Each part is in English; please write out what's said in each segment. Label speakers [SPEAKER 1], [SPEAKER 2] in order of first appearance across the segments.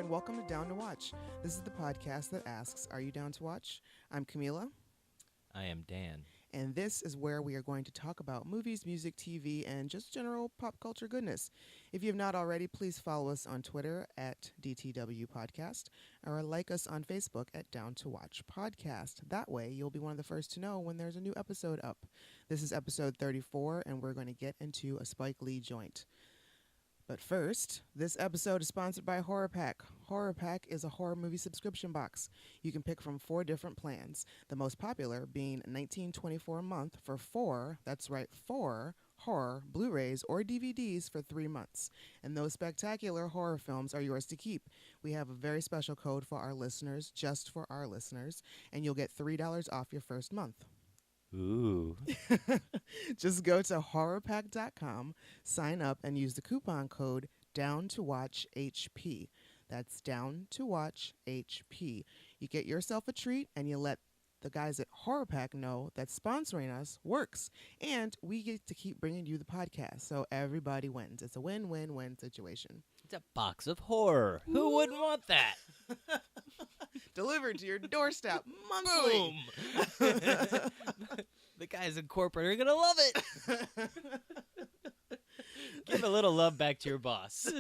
[SPEAKER 1] and welcome to Down to Watch. This is the podcast that asks, are you down to watch? I'm Kahmeela.
[SPEAKER 2] I am Dan.
[SPEAKER 1] And this is where we are going to talk about movies, music, TV, and just general pop culture goodness. If you have not already, please follow us on Twitter at DTW Podcast or like us on Facebook at Down to Watch Podcast. That way, you'll be one of the first to know when there's a new episode up. This is episode 34, and we're going to get into a Spike Lee joint. But first, this episode is sponsored by Horror Pack. Horror Pack is a horror movie subscription box. You can pick from 4 different plans, the most popular being $19.24 a month for 4, that's right, 4 horror, Blu-rays, or DVDs for 3 months. And those spectacular horror films are yours to keep. We have a very special code for our listeners, just for our listeners, and you'll get $3 off your first month.
[SPEAKER 2] Ooh.
[SPEAKER 1] Just go to horrorpack.com, sign up, and use the coupon code DownToWatchHP. That's DownToWatchHP. You get yourself a treat, and you let the guys at HorrorPack know that sponsoring us works. And we get to keep bringing you the podcast, so everybody wins. It's a win-win-win situation.
[SPEAKER 2] It's a box of horror. Who wouldn't want that?
[SPEAKER 1] Delivered to your doorstep monthly.
[SPEAKER 2] Boom. The guys in corporate are going to love it. Give a little love back to your boss.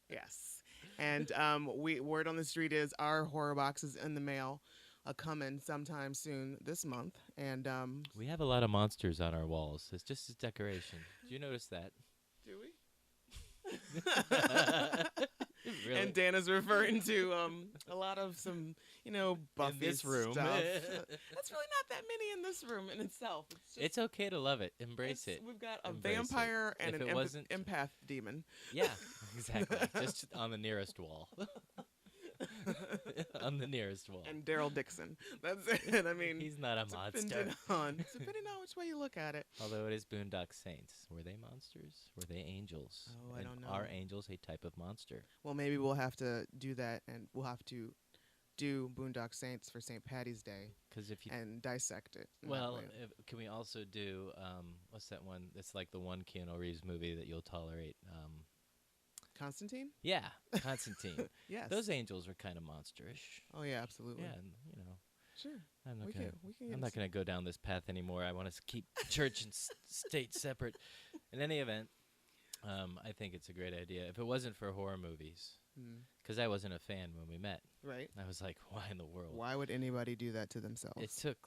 [SPEAKER 1] Yes. And word on the street is our horror box is in the mail, coming sometime soon this month. And
[SPEAKER 2] we have a lot of monsters on our walls. It's just a decoration. Did you notice that?
[SPEAKER 1] Do we?
[SPEAKER 2] Really?
[SPEAKER 1] And Dan is referring to a lot of some, Buffy
[SPEAKER 2] in this room.
[SPEAKER 1] stuff. That's really not that many in this room in itself.
[SPEAKER 2] It's okay to love it. Embrace it.
[SPEAKER 1] We've got a
[SPEAKER 2] Embrace
[SPEAKER 1] vampire
[SPEAKER 2] it.
[SPEAKER 1] and
[SPEAKER 2] If
[SPEAKER 1] an
[SPEAKER 2] it wasn't-
[SPEAKER 1] empath demon.
[SPEAKER 2] Yeah, exactly. Just on the nearest wall. On the nearest wall.
[SPEAKER 1] And Daryl Dixon. That's it. I mean,
[SPEAKER 2] He's not a monster.
[SPEAKER 1] depending on which way you look at it.
[SPEAKER 2] Although it is Boondock Saints. Were they monsters? Were they angels?
[SPEAKER 1] Oh, I
[SPEAKER 2] And
[SPEAKER 1] don't know.
[SPEAKER 2] Are angels a type of monster?
[SPEAKER 1] Well, maybe we'll have to do that, and we'll have to do Boondock Saints for St. Patty's Day
[SPEAKER 2] Because if you
[SPEAKER 1] and dissect it. in that
[SPEAKER 2] well,
[SPEAKER 1] way.
[SPEAKER 2] can we also do what's that one? It's like the one Keanu Reeves movie that you'll tolerate.
[SPEAKER 1] Constantine?
[SPEAKER 2] Yeah, Constantine.
[SPEAKER 1] Yes.
[SPEAKER 2] Those angels are kind of monsterish.
[SPEAKER 1] Oh, yeah, absolutely.
[SPEAKER 2] Yeah, and
[SPEAKER 1] Sure.
[SPEAKER 2] I'm not
[SPEAKER 1] We
[SPEAKER 2] gonna.
[SPEAKER 1] can
[SPEAKER 2] I'm
[SPEAKER 1] get
[SPEAKER 2] not going to go down this path anymore. I want to keep church and state separate. In any event, I think it's a great idea. If it wasn't for horror movies, because I wasn't a fan when we met,
[SPEAKER 1] Right.
[SPEAKER 2] I was like, why in the world?
[SPEAKER 1] Why would anybody do that to themselves?
[SPEAKER 2] It took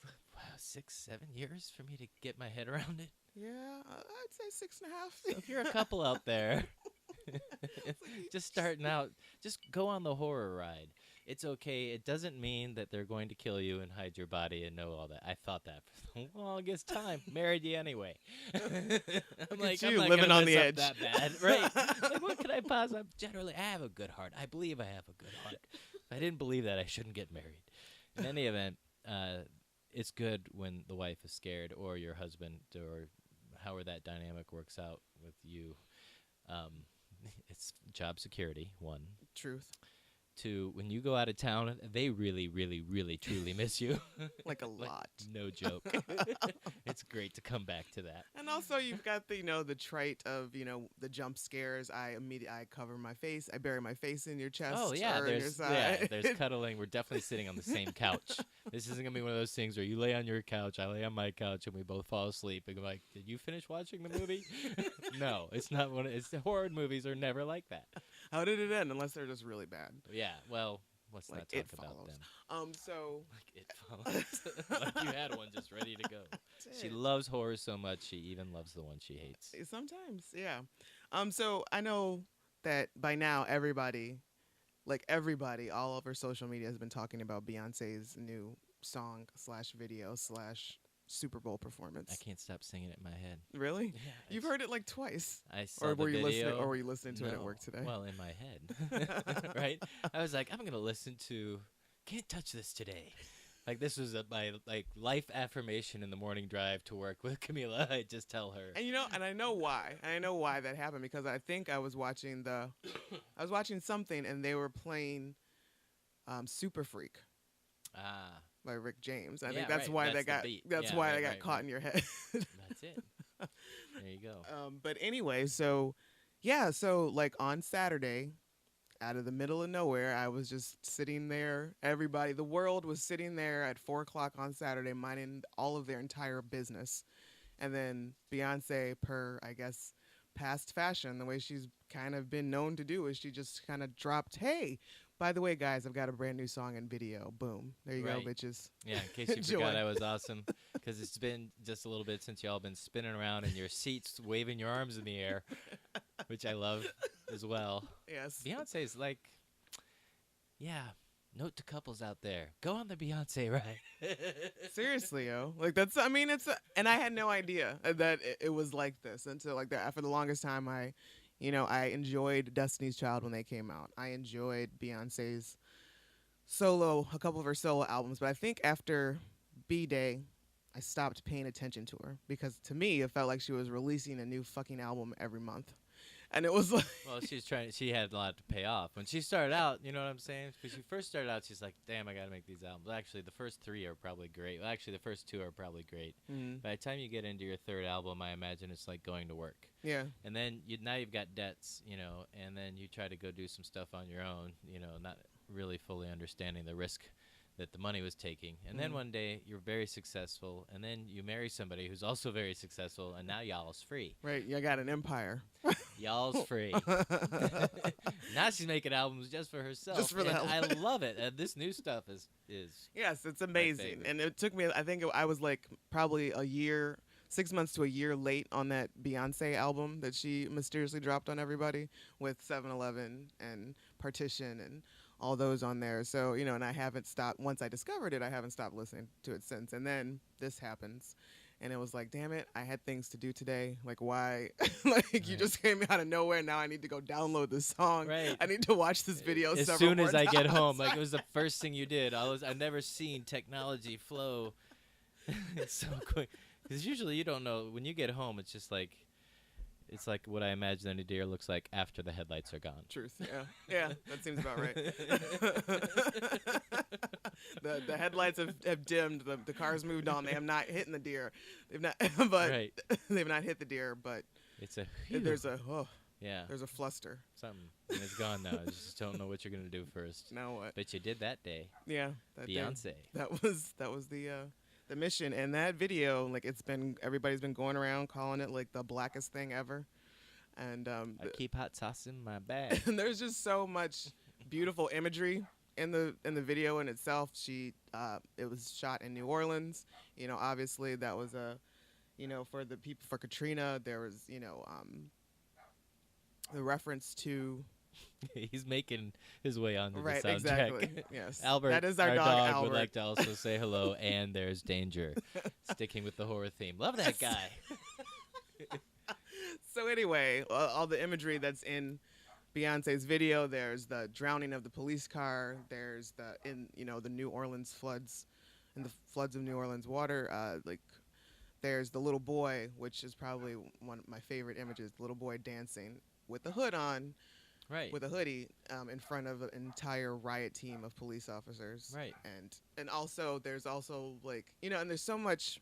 [SPEAKER 2] 6-7 years for me to get my head around it.
[SPEAKER 1] Yeah, I'd say 6.5.
[SPEAKER 2] So if you're a couple out there, just starting out, just go on the horror ride. It's okay. It doesn't mean that they're going to kill you and hide your body and know all that. I thought that for the longest time. Married you anyway. I'm like, I'm
[SPEAKER 1] you
[SPEAKER 2] not
[SPEAKER 1] living
[SPEAKER 2] gonna
[SPEAKER 1] on the
[SPEAKER 2] mess up
[SPEAKER 1] edge.
[SPEAKER 2] that bad, right? Like, what could I possibly? Generally, I have a good heart. I believe I have a good heart. If I didn't believe that, I shouldn't get married. In any event, it's good when the wife is scared, or your husband, or however that dynamic works out with you. It's job security, 1.
[SPEAKER 1] Truth.
[SPEAKER 2] 2, when you go out of town, they really, really, really, truly miss you.
[SPEAKER 1] Like a
[SPEAKER 2] Like,
[SPEAKER 1] lot.
[SPEAKER 2] no joke. It's great to come back to that.
[SPEAKER 1] And also you've got the, the trait of, the jump scares. I cover my face. I bury my face in your chest.
[SPEAKER 2] Oh, yeah,
[SPEAKER 1] or in your side.
[SPEAKER 2] there's cuddling. We're definitely sitting on the same couch. This isn't going to be one of those things where you lay on your couch, I lay on my couch, and we both fall asleep. And go like, did you finish watching the movie? No, it's not one. It's horror movies are never like that.
[SPEAKER 1] How did it end? Unless they're just really bad.
[SPEAKER 2] Yeah, well, let's
[SPEAKER 1] Like
[SPEAKER 2] not talk
[SPEAKER 1] It
[SPEAKER 2] about
[SPEAKER 1] Follows.
[SPEAKER 2] them.
[SPEAKER 1] So
[SPEAKER 2] Like It Follows. Like you had one just ready to go. She
[SPEAKER 1] Did.
[SPEAKER 2] loves horror so much, she even loves the one she hates.
[SPEAKER 1] Sometimes, yeah. So I know that by now everybody all over social media has been talking about Beyonce's new song / video / Super Bowl performance.
[SPEAKER 2] I can't stop singing it in my head.
[SPEAKER 1] Really?
[SPEAKER 2] Yeah,
[SPEAKER 1] You've heard it like twice.
[SPEAKER 2] I saw
[SPEAKER 1] Or
[SPEAKER 2] the
[SPEAKER 1] were you
[SPEAKER 2] video.
[SPEAKER 1] listening? Or were you listening to it at
[SPEAKER 2] No.
[SPEAKER 1] work today?
[SPEAKER 2] Well, in my head, right? I was like, I'm gonna listen to "Can't Touch This Today." Like this was my life affirmation in the morning drive to work with Kahmeela. I just tell her.
[SPEAKER 1] And I know why. I know why that happened because I think I was watching something and they were playing Super Freak
[SPEAKER 2] Ah,
[SPEAKER 1] by Rick James. I
[SPEAKER 2] Yeah,
[SPEAKER 1] think that's
[SPEAKER 2] right.
[SPEAKER 1] why
[SPEAKER 2] That's
[SPEAKER 1] that
[SPEAKER 2] the
[SPEAKER 1] got
[SPEAKER 2] beat.
[SPEAKER 1] that's
[SPEAKER 2] Yeah,
[SPEAKER 1] why
[SPEAKER 2] right,
[SPEAKER 1] that got
[SPEAKER 2] right,
[SPEAKER 1] caught
[SPEAKER 2] right.
[SPEAKER 1] in your head.
[SPEAKER 2] that's it. There you go.
[SPEAKER 1] But anyway, so like on Saturday, out of the middle of nowhere, I was just sitting there. Everybody, the world was sitting there at 4 o'clock on Saturday, minding all of their entire business. And then Beyonce, per, I guess, past fashion, the way she's kind of been known to do, is she just kind of dropped, hey, by the way, guys, I've got a brand new song and video. Boom. There you go,
[SPEAKER 2] Right.
[SPEAKER 1] bitches.
[SPEAKER 2] Yeah, in case you
[SPEAKER 1] Enjoy.
[SPEAKER 2] forgot I was awesome, because it's been just a little bit since y'all been spinning around in your seats, waving your arms in the air, which I love as well.
[SPEAKER 1] Yes.
[SPEAKER 2] Beyonce's like, yeah, note to couples out there, go on the Beyonce ride.
[SPEAKER 1] Seriously, yo. Like, that's, I mean, and I had no idea that it was like this until, like, that. For the longest time, I enjoyed Destiny's Child when they came out. I enjoyed Beyonce's a couple of her solo albums. But I think after B-Day, I stopped paying attention to her because to me, it felt like she was releasing a new fucking album every month. And it was like,
[SPEAKER 2] Well, she had a lot to pay off. When she started out, you know what I'm saying? When she first started out, she's like, damn, I got to make these albums. Actually, the first 3 are probably great. Well, actually, the first 2 are probably great. By the time you get into your 3rd album, I imagine it's like going to work.
[SPEAKER 1] yeah.
[SPEAKER 2] And then now you've got debts, and then you try to go do some stuff on your own, not really fully understanding the risk that the money was taking. And then one day you're very successful, and then you marry somebody who's also very successful, and now y'all's free.
[SPEAKER 1] Right. You got an empire.
[SPEAKER 2] Y'all's free. Now she's making albums just for herself.
[SPEAKER 1] Just for
[SPEAKER 2] and
[SPEAKER 1] that.
[SPEAKER 2] I love it. And this new stuff is
[SPEAKER 1] Yes, it's amazing.
[SPEAKER 2] favorite.
[SPEAKER 1] And it took me, I think I was like probably 6 months to a year late on that Beyonce album that she mysteriously dropped on everybody with 7-Eleven and Partition and all those on there. So, and I haven't stopped. Once I discovered it, I haven't stopped listening to it since. And then this happens. And it was like, damn it, I had things to do today. Like, why? You just came out of nowhere. Now I need to go download this song.
[SPEAKER 2] Right.
[SPEAKER 1] I need to watch this video
[SPEAKER 2] as
[SPEAKER 1] several
[SPEAKER 2] soon
[SPEAKER 1] more
[SPEAKER 2] as I get
[SPEAKER 1] times.
[SPEAKER 2] home. Like, it was the first thing you did. I've never seen technology flow. It's so quick. Because usually you don't know. When you get home, it's just like, it's like what I imagine a deer looks like after the headlights are gone.
[SPEAKER 1] Truth, yeah. Yeah, that seems about right. The headlights have dimmed. The car's moved on. They have not hit the deer. They've not, but
[SPEAKER 2] Right.
[SPEAKER 1] they've not hit the deer. But
[SPEAKER 2] It's a
[SPEAKER 1] there's a
[SPEAKER 2] yeah,
[SPEAKER 1] there's a fluster.
[SPEAKER 2] something. And it's gone now. You just don't know what you're gonna do first.
[SPEAKER 1] Now what?
[SPEAKER 2] But you did that day.
[SPEAKER 1] Yeah, that day.
[SPEAKER 2] Beyonce.
[SPEAKER 1] That was the mission. And that video, like, everybody's been going around calling it like the blackest thing ever. And
[SPEAKER 2] I keep hot sauce in my bag.
[SPEAKER 1] and there's just so much beautiful imagery in the video in itself. It was shot in New Orleans. Obviously that was for the people, for Katrina, there was the reference to
[SPEAKER 2] He's making his way onto
[SPEAKER 1] right,
[SPEAKER 2] the soundtrack.
[SPEAKER 1] exactly. Yes,
[SPEAKER 2] Albert,
[SPEAKER 1] that is our dog Albert.
[SPEAKER 2] would like to also say hello, and there's danger. Sticking with the horror theme. Love that guy.
[SPEAKER 1] So anyway, all the imagery that's in Beyonce's video, there's the drowning of the police car, there's the New Orleans floods, and the floods of New Orleans water, there's the little boy, which is probably one of my favorite images, the little boy dancing with the hood on,
[SPEAKER 2] Right.
[SPEAKER 1] with a hoodie, in front of an entire riot team of police officers.
[SPEAKER 2] Right.
[SPEAKER 1] And also, there's also, and there's so much.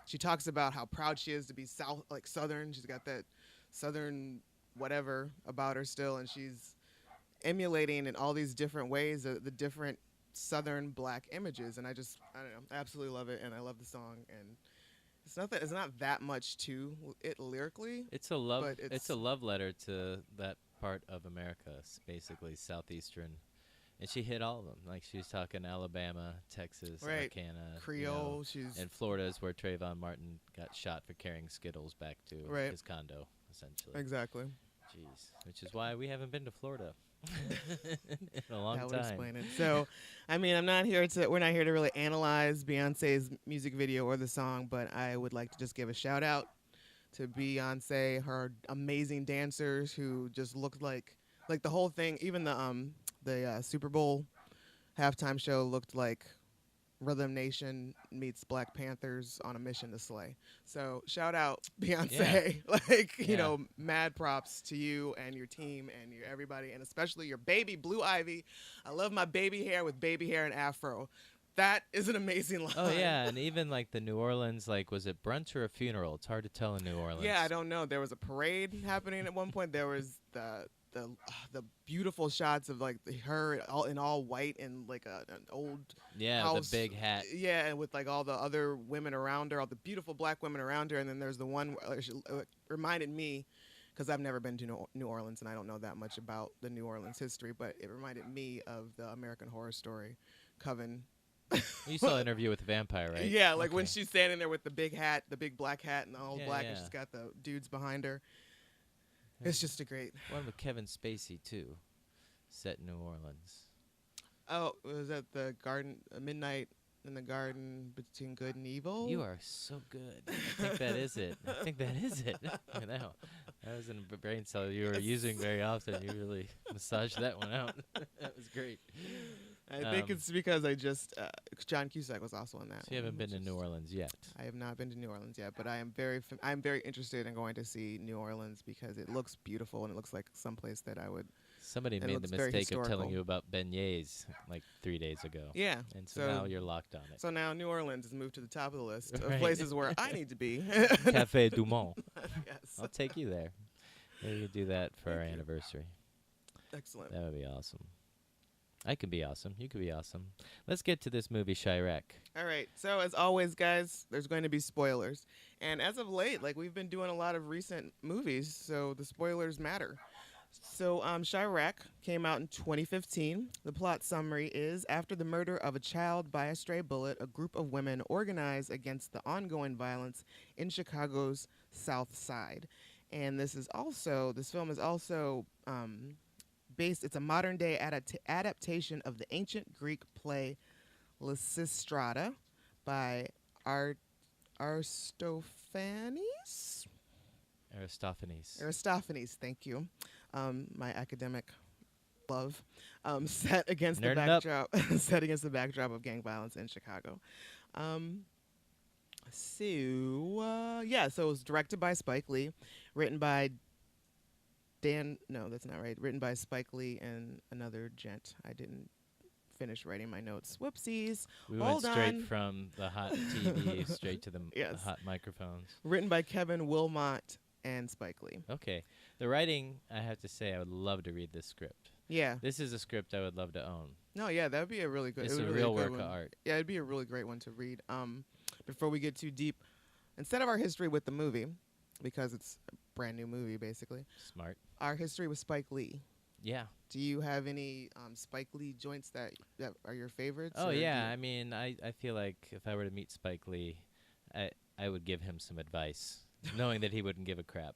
[SPEAKER 1] She talks about how proud she is to be Southern. She's got that Southern whatever about her still, and she's emulating in all these different ways the different Southern black images. And I don't know, I absolutely love it, and I love the song. And it's not that much to it lyrically.
[SPEAKER 2] It's a love.
[SPEAKER 1] But
[SPEAKER 2] It's a love letter to that part of America, basically southeastern. And she hit all of them. Like, she was talking Alabama, Texas,
[SPEAKER 1] Right.
[SPEAKER 2] Arcana,
[SPEAKER 1] Creole. She's
[SPEAKER 2] and Florida is where Trayvon Martin got shot for carrying Skittles back to
[SPEAKER 1] Right.
[SPEAKER 2] his condo, essentially.
[SPEAKER 1] exactly.
[SPEAKER 2] Jeez. Which is why we haven't been to Florida in a long
[SPEAKER 1] That would
[SPEAKER 2] time.
[SPEAKER 1] explain it. So, I mean, we're not here to really analyze Beyonce's music video or the song, but I would like to just give a shout out to Beyonce, her amazing dancers who just looked like the whole thing. Even the Super Bowl halftime show looked like Rhythm Nation meets Black Panthers on a mission to slay. So shout out Beyonce, mad props to you and your team and your everybody, and especially your baby Blue Ivy. I love my baby hair with baby hair and afro. That is an amazing line.
[SPEAKER 2] Oh, yeah, and even, the New Orleans, was it brunch or a funeral? It's hard to tell in New Orleans.
[SPEAKER 1] Yeah, I don't know. There was a parade happening at one point. There was the the beautiful shots of like her all in all white and like an old house,
[SPEAKER 2] the big hat.
[SPEAKER 1] yeah, and with like all the other women around her, all the beautiful black women around her, and then there's the one reminded me, because I've never been to New Orleans and I don't know that much about the New Orleans history, but it reminded me of the American Horror Story, Coven.
[SPEAKER 2] You saw Interview with the Vampire, right?
[SPEAKER 1] Yeah, like when she's standing there with the big hat, the big black hat, and all black, and
[SPEAKER 2] yeah.
[SPEAKER 1] she's got the dudes behind her. It's just a great.
[SPEAKER 2] One with Kevin Spacey too, set in New Orleans.
[SPEAKER 1] Oh, was that the garden? Midnight in the Garden Between Good and Evil?
[SPEAKER 2] You are so good. I think that is it. I think that is it. I know. That was in a brain cell you were using very often. You really massaged that one out. That was great.
[SPEAKER 1] I think it's because I just John Cusack was also in that.
[SPEAKER 2] So you haven't been to New Orleans yet.
[SPEAKER 1] I have not been to New Orleans yet, but I am I'm very interested in going to see New Orleans because it looks beautiful and it looks like someplace that I would.
[SPEAKER 2] Somebody
[SPEAKER 1] And it
[SPEAKER 2] made
[SPEAKER 1] looks
[SPEAKER 2] the
[SPEAKER 1] very
[SPEAKER 2] mistake of telling
[SPEAKER 1] historical.
[SPEAKER 2] you about beignets like 3 days ago.
[SPEAKER 1] Yeah.
[SPEAKER 2] And so now you're locked on it.
[SPEAKER 1] So now New Orleans has moved to the top of the list of
[SPEAKER 2] Right.
[SPEAKER 1] places where I need to be.
[SPEAKER 2] Cafe Du Monde.
[SPEAKER 1] Yes.
[SPEAKER 2] I'll take you there. Maybe you could do that for our anniversary.
[SPEAKER 1] Excellent.
[SPEAKER 2] That would be awesome. I could be awesome. You could be awesome. Let's get to this movie, Chi-Raq.
[SPEAKER 1] All right. So as always, guys, there's going to be spoilers. And as of late, like we've been doing a lot of recent movies, so the spoilers matter. So Chi-Raq came out in 2015. The plot summary is, after the murder of a child by a stray bullet, a group of women organize against the ongoing violence in Chicago's South Side. And this film is also it's a modern day adaptation of the ancient Greek play Lysistrata by Aristophanes. Aristophanes, thank you. My academic love. Set against the backdrop of gang violence in Chicago. So it was directed by Spike Lee, written by Dan. No, that's not right. Written by Spike Lee and another gent. I didn't finish writing my notes. Whoopsies.
[SPEAKER 2] We
[SPEAKER 1] Hold
[SPEAKER 2] went straight
[SPEAKER 1] on.
[SPEAKER 2] from the hot TV straight to the
[SPEAKER 1] Yes.
[SPEAKER 2] hot microphones.
[SPEAKER 1] Written by Kevin Wilmot and Spike Lee.
[SPEAKER 2] Okay. The writing, I have to say, I would love to read this script.
[SPEAKER 1] Yeah.
[SPEAKER 2] This is a script I would love to own.
[SPEAKER 1] No, yeah, that would be a really good.
[SPEAKER 2] It's
[SPEAKER 1] it would
[SPEAKER 2] a
[SPEAKER 1] really
[SPEAKER 2] real
[SPEAKER 1] good
[SPEAKER 2] work
[SPEAKER 1] one.
[SPEAKER 2] of art.
[SPEAKER 1] Yeah, it'd be a really great one to read. Before we get too deep, instead of our history with the movie, because it's a brand new movie basically,
[SPEAKER 2] Smart.
[SPEAKER 1] our history with Spike Lee.
[SPEAKER 2] Yeah.
[SPEAKER 1] Do you have any Spike Lee joints that are your favorites?
[SPEAKER 2] Oh,
[SPEAKER 1] or
[SPEAKER 2] yeah. I mean, I feel like if I were to meet Spike Lee, I would give him some advice, knowing that he wouldn't give a crap.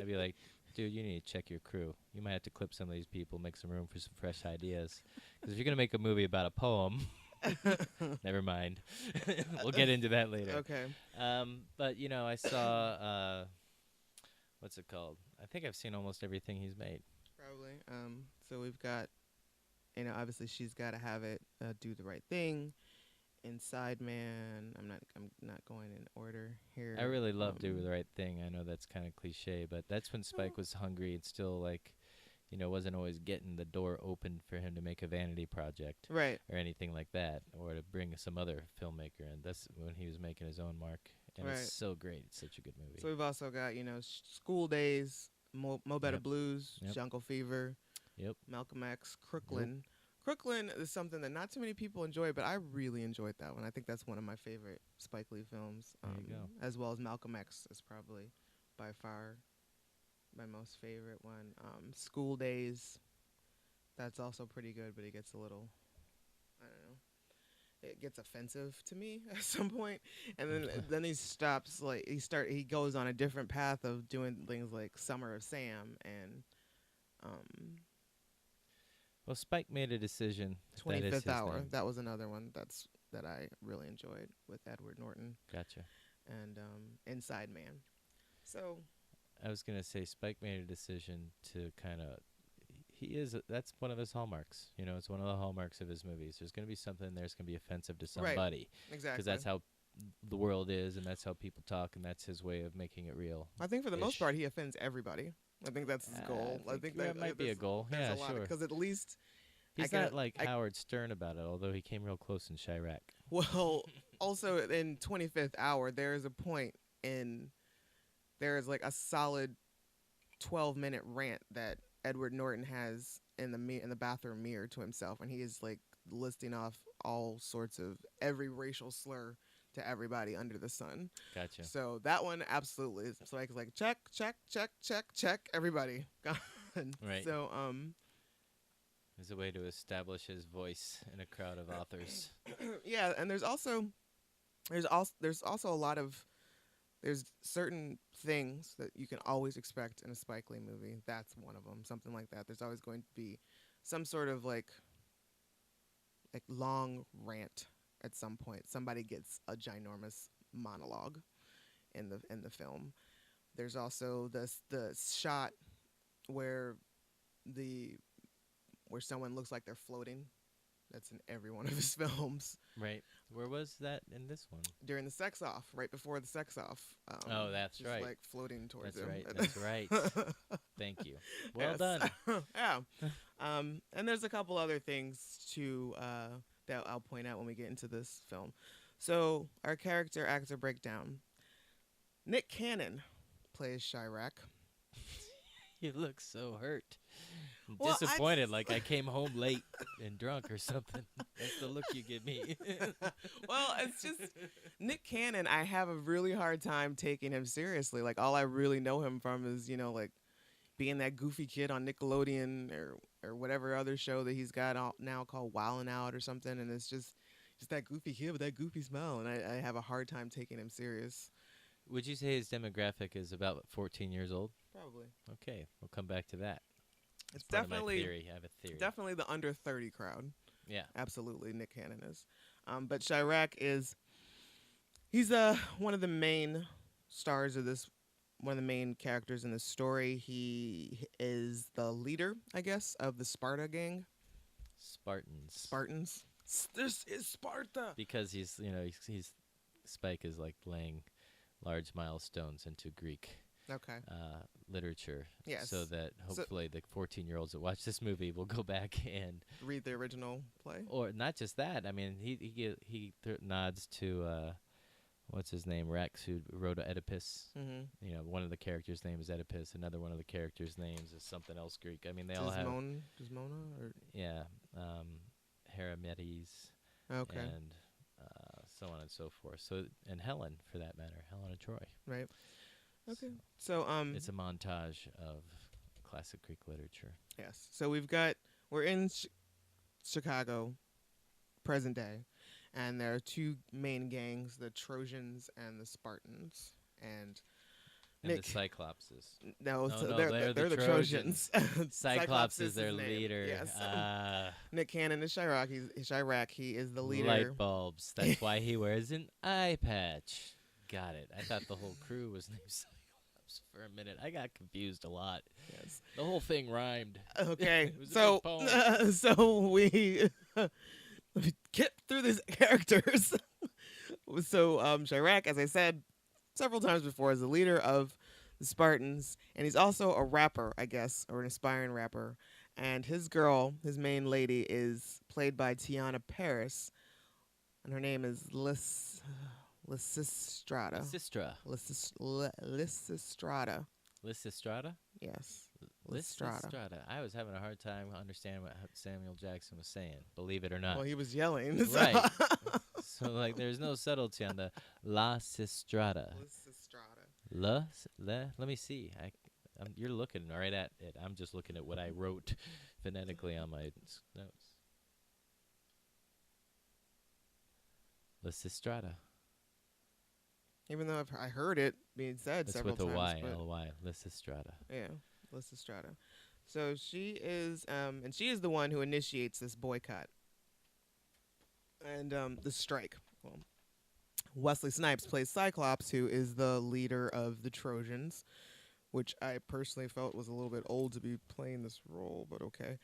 [SPEAKER 2] I'd be like, dude, you need to check your crew. You might have to clip some of these people, make some room for some fresh ideas. Because if you're going to make a movie about a poem, never mind. We'll get into that later.
[SPEAKER 1] Okay.
[SPEAKER 2] But, you know, I saw, what's it called? I think I've seen almost everything he's made.
[SPEAKER 1] Probably. So we've got, obviously She's Gotta Have It, Do the Right Thing, Inside Man. I'm not going in order here.
[SPEAKER 2] I really love Do the Right Thing. I know that's kind of cliche, but that's when Spike was hungry and still, like, you know, wasn't always getting the door open for him to make a vanity project.
[SPEAKER 1] Right.
[SPEAKER 2] Or anything like that, or to bring some other filmmaker in. That's when he was making his own mark. And
[SPEAKER 1] Right.
[SPEAKER 2] It's so great. It's such a good movie.
[SPEAKER 1] So we've also got, School Days, Mo Better
[SPEAKER 2] Yep.
[SPEAKER 1] Blues,
[SPEAKER 2] Yep.
[SPEAKER 1] Jungle Fever,
[SPEAKER 2] Yep.
[SPEAKER 1] Malcolm X, Crooklyn. Crooklyn is something that not too many people enjoy, but I really enjoyed that one. I think that's one of my favorite Spike Lee films.
[SPEAKER 2] There you go.
[SPEAKER 1] As well as Malcolm X is probably by far my most favorite one. School Days, that's also pretty good, but it gets a little, I don't know, it gets offensive to me at some point. And then he stops, like he goes on a different path of doing things like Summer of Sam and
[SPEAKER 2] Well, Spike made a decision. That is
[SPEAKER 1] 25th
[SPEAKER 2] his
[SPEAKER 1] Hour.
[SPEAKER 2] name.
[SPEAKER 1] That was another one that I really enjoyed with Edward Norton
[SPEAKER 2] Gotcha.
[SPEAKER 1] and Inside Man. So
[SPEAKER 2] I was going to say Spike made a decision to kind of, that's one of his hallmarks. You know, it's one of the hallmarks of his movies. There's going to be something there's going to be offensive to
[SPEAKER 1] Right.
[SPEAKER 2] somebody.
[SPEAKER 1] exactly,
[SPEAKER 2] Because that's how the world is, and that's how people talk, and that's his way of making it real.
[SPEAKER 1] I think for the most
[SPEAKER 2] ish.
[SPEAKER 1] part he offends everybody. I think that's his goal. I think
[SPEAKER 2] that might be a goal. Yeah, sure.
[SPEAKER 1] Because at least
[SPEAKER 2] He's
[SPEAKER 1] I
[SPEAKER 2] not
[SPEAKER 1] can-
[SPEAKER 2] like
[SPEAKER 1] I-
[SPEAKER 2] Howard Stern about it, although he came real close in Chi-Raq.
[SPEAKER 1] well, also in 25th Hour there is a point there is like a solid 12-minute rant that Edward Norton has in the bathroom mirror to himself, and he is like listing off all sorts of every racial slur to everybody under the sun.
[SPEAKER 2] Gotcha.
[SPEAKER 1] So that one absolutely. So I was like check, check, check, check, check, everybody gone.
[SPEAKER 2] Right.
[SPEAKER 1] So
[SPEAKER 2] As a way to establish his voice in a crowd of authors.
[SPEAKER 1] yeah, and there's also a lot of there's certain things that you can always expect in a Spike Lee movie. That's one of them. Something like that. There's always going to be some sort of like long rant at some point. Somebody gets a ginormous monologue in the film. There's also the shot where where someone looks like they're floating. That's in every one of his films.
[SPEAKER 2] Right. Where was that in this one?
[SPEAKER 1] During the sex off, right before the sex off.
[SPEAKER 2] Oh, that's
[SPEAKER 1] just
[SPEAKER 2] right.
[SPEAKER 1] Like floating towards
[SPEAKER 2] That's
[SPEAKER 1] him.
[SPEAKER 2] right. That's right. Thank you. Well
[SPEAKER 1] Yes.
[SPEAKER 2] done.
[SPEAKER 1] Yeah. And there's a couple other things too that I'll point out when we get into this film. So our character actor breakdown. Nick Cannon plays Chi-Raq.
[SPEAKER 2] You look so hurt.
[SPEAKER 1] Well,
[SPEAKER 2] Disappointed, like I came home late and drunk or something. That's the look you give me.
[SPEAKER 1] Well, it's just Nick Cannon. I have a really hard time taking him seriously. Like all I really know him from is like being that goofy kid on Nickelodeon or whatever other show that he's got now called Wildin' Out or something. And it's just that goofy kid with that goofy smile. And I have a hard time taking him serious.
[SPEAKER 2] Would you say his demographic is about 14 years old?
[SPEAKER 1] Probably.
[SPEAKER 2] Okay, we'll come back to that.
[SPEAKER 1] It's
[SPEAKER 2] Part of my
[SPEAKER 1] definitely
[SPEAKER 2] theory. I have a theory.
[SPEAKER 1] definitely the under 30 crowd.
[SPEAKER 2] Yeah.
[SPEAKER 1] Absolutely, Nick Cannon is. But Chi-Raq he's one of the main stars of this, one of the main characters in this story. He is the leader, I guess, of the Sparta gang. Spartans. This is Sparta.
[SPEAKER 2] Because he's Spike is like laying large milestones into Greek
[SPEAKER 1] Okay.
[SPEAKER 2] literature.
[SPEAKER 1] Yes.
[SPEAKER 2] So that hopefully the 14-year-olds that watch this movie will go back and
[SPEAKER 1] Read the original play.
[SPEAKER 2] or not just that. I mean, he nods to what's his name, Rex, who wrote Oedipus.
[SPEAKER 1] Mm-hmm.
[SPEAKER 2] One of the characters' name is Oedipus. Another one of the characters' names is something else Greek. I mean, they all have
[SPEAKER 1] Desmona or
[SPEAKER 2] Heramedes.
[SPEAKER 1] okay.
[SPEAKER 2] And so on and so forth. So and Helen, for that matter, Helen of Troy.
[SPEAKER 1] Right. Okay. So
[SPEAKER 2] it's a montage of classic Greek literature.
[SPEAKER 1] yes. So we're in Chicago, present day, and there are two main gangs: the Trojans and the Spartans. And
[SPEAKER 2] And
[SPEAKER 1] Nick,
[SPEAKER 2] the Cyclopses.
[SPEAKER 1] no,
[SPEAKER 2] No,
[SPEAKER 1] so
[SPEAKER 2] no,
[SPEAKER 1] they're the Trojans.
[SPEAKER 2] Cyclops is their
[SPEAKER 1] his name.
[SPEAKER 2] leader.
[SPEAKER 1] Yes. Nick Cannon is Chi-Raq. He is the leader.
[SPEAKER 2] Light bulbs. That's why he wears an eye patch. Got it. I thought the whole crew was named Cyclops for a minute. I got confused a lot.
[SPEAKER 1] Yes.
[SPEAKER 2] The whole thing rhymed.
[SPEAKER 1] Okay.
[SPEAKER 2] It was a good poem.
[SPEAKER 1] So we let me get through these characters. So Chi-Raq, as I said several times before, is the leader of the Spartans, and he's also a rapper, I guess, or an aspiring rapper. And his girl, his main lady, is played by Tanya Parris, and her name is Lysistrata. Lysistrata.
[SPEAKER 2] Lysistrata?
[SPEAKER 1] Yes.
[SPEAKER 2] Lysistrata. I was having a hard time understanding what Samuel Jackson was saying, believe it or not.
[SPEAKER 1] Well, he was yelling.
[SPEAKER 2] Right. So, like, there's no subtlety on the Lysistrata. Let me see. You're looking right at it. I'm just looking at what I wrote phonetically on my notes. Lysistrata.
[SPEAKER 1] Even though I heard it being said
[SPEAKER 2] That's
[SPEAKER 1] several
[SPEAKER 2] with a
[SPEAKER 1] times.
[SPEAKER 2] Y,
[SPEAKER 1] but
[SPEAKER 2] L-Y. Lysistrata.
[SPEAKER 1] yeah, Lysistrata. So she is, and she is the one who initiates this boycott and the strike. Well, Wesley Snipes plays Cyclops, who is the leader of the Trojans, which I personally felt was a little bit old to be playing this role, but okay.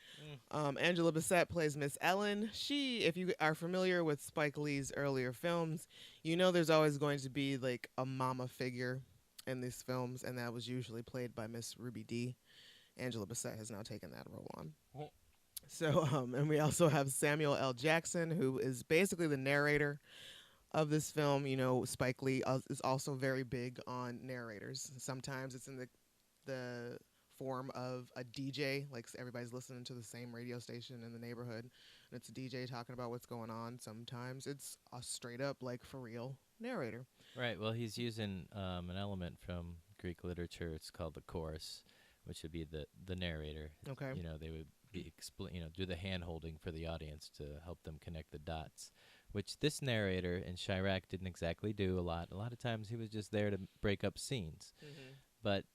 [SPEAKER 1] Angela Bassett plays Miss Ellen. She, if you are familiar with Spike Lee's earlier films, you know there's always going to be like a mama figure in these films, and that was usually played by Miss Ruby Dee. Angela Bassett has now taken that role on.
[SPEAKER 2] Oh.
[SPEAKER 1] So, and we also have Samuel L. Jackson, who is basically the narrator of this film. You know, Spike Lee is also very big on narrators. Sometimes it's in the form of a DJ. Like everybody's listening to the same radio station in the neighborhood, and it's a DJ talking about what's going on. Sometimes it's a straight up, like, for real narrator.
[SPEAKER 2] Right. Well, he's using an element from Greek literature. It's called the chorus, which would be the narrator.
[SPEAKER 1] Okay.
[SPEAKER 2] You know, they would be do the hand holding for the audience to help them connect the dots, which this narrator in Chi-Raq didn't exactly do a lot. A lot of times he was just there to break up scenes.
[SPEAKER 1] Mm-hmm.
[SPEAKER 2] But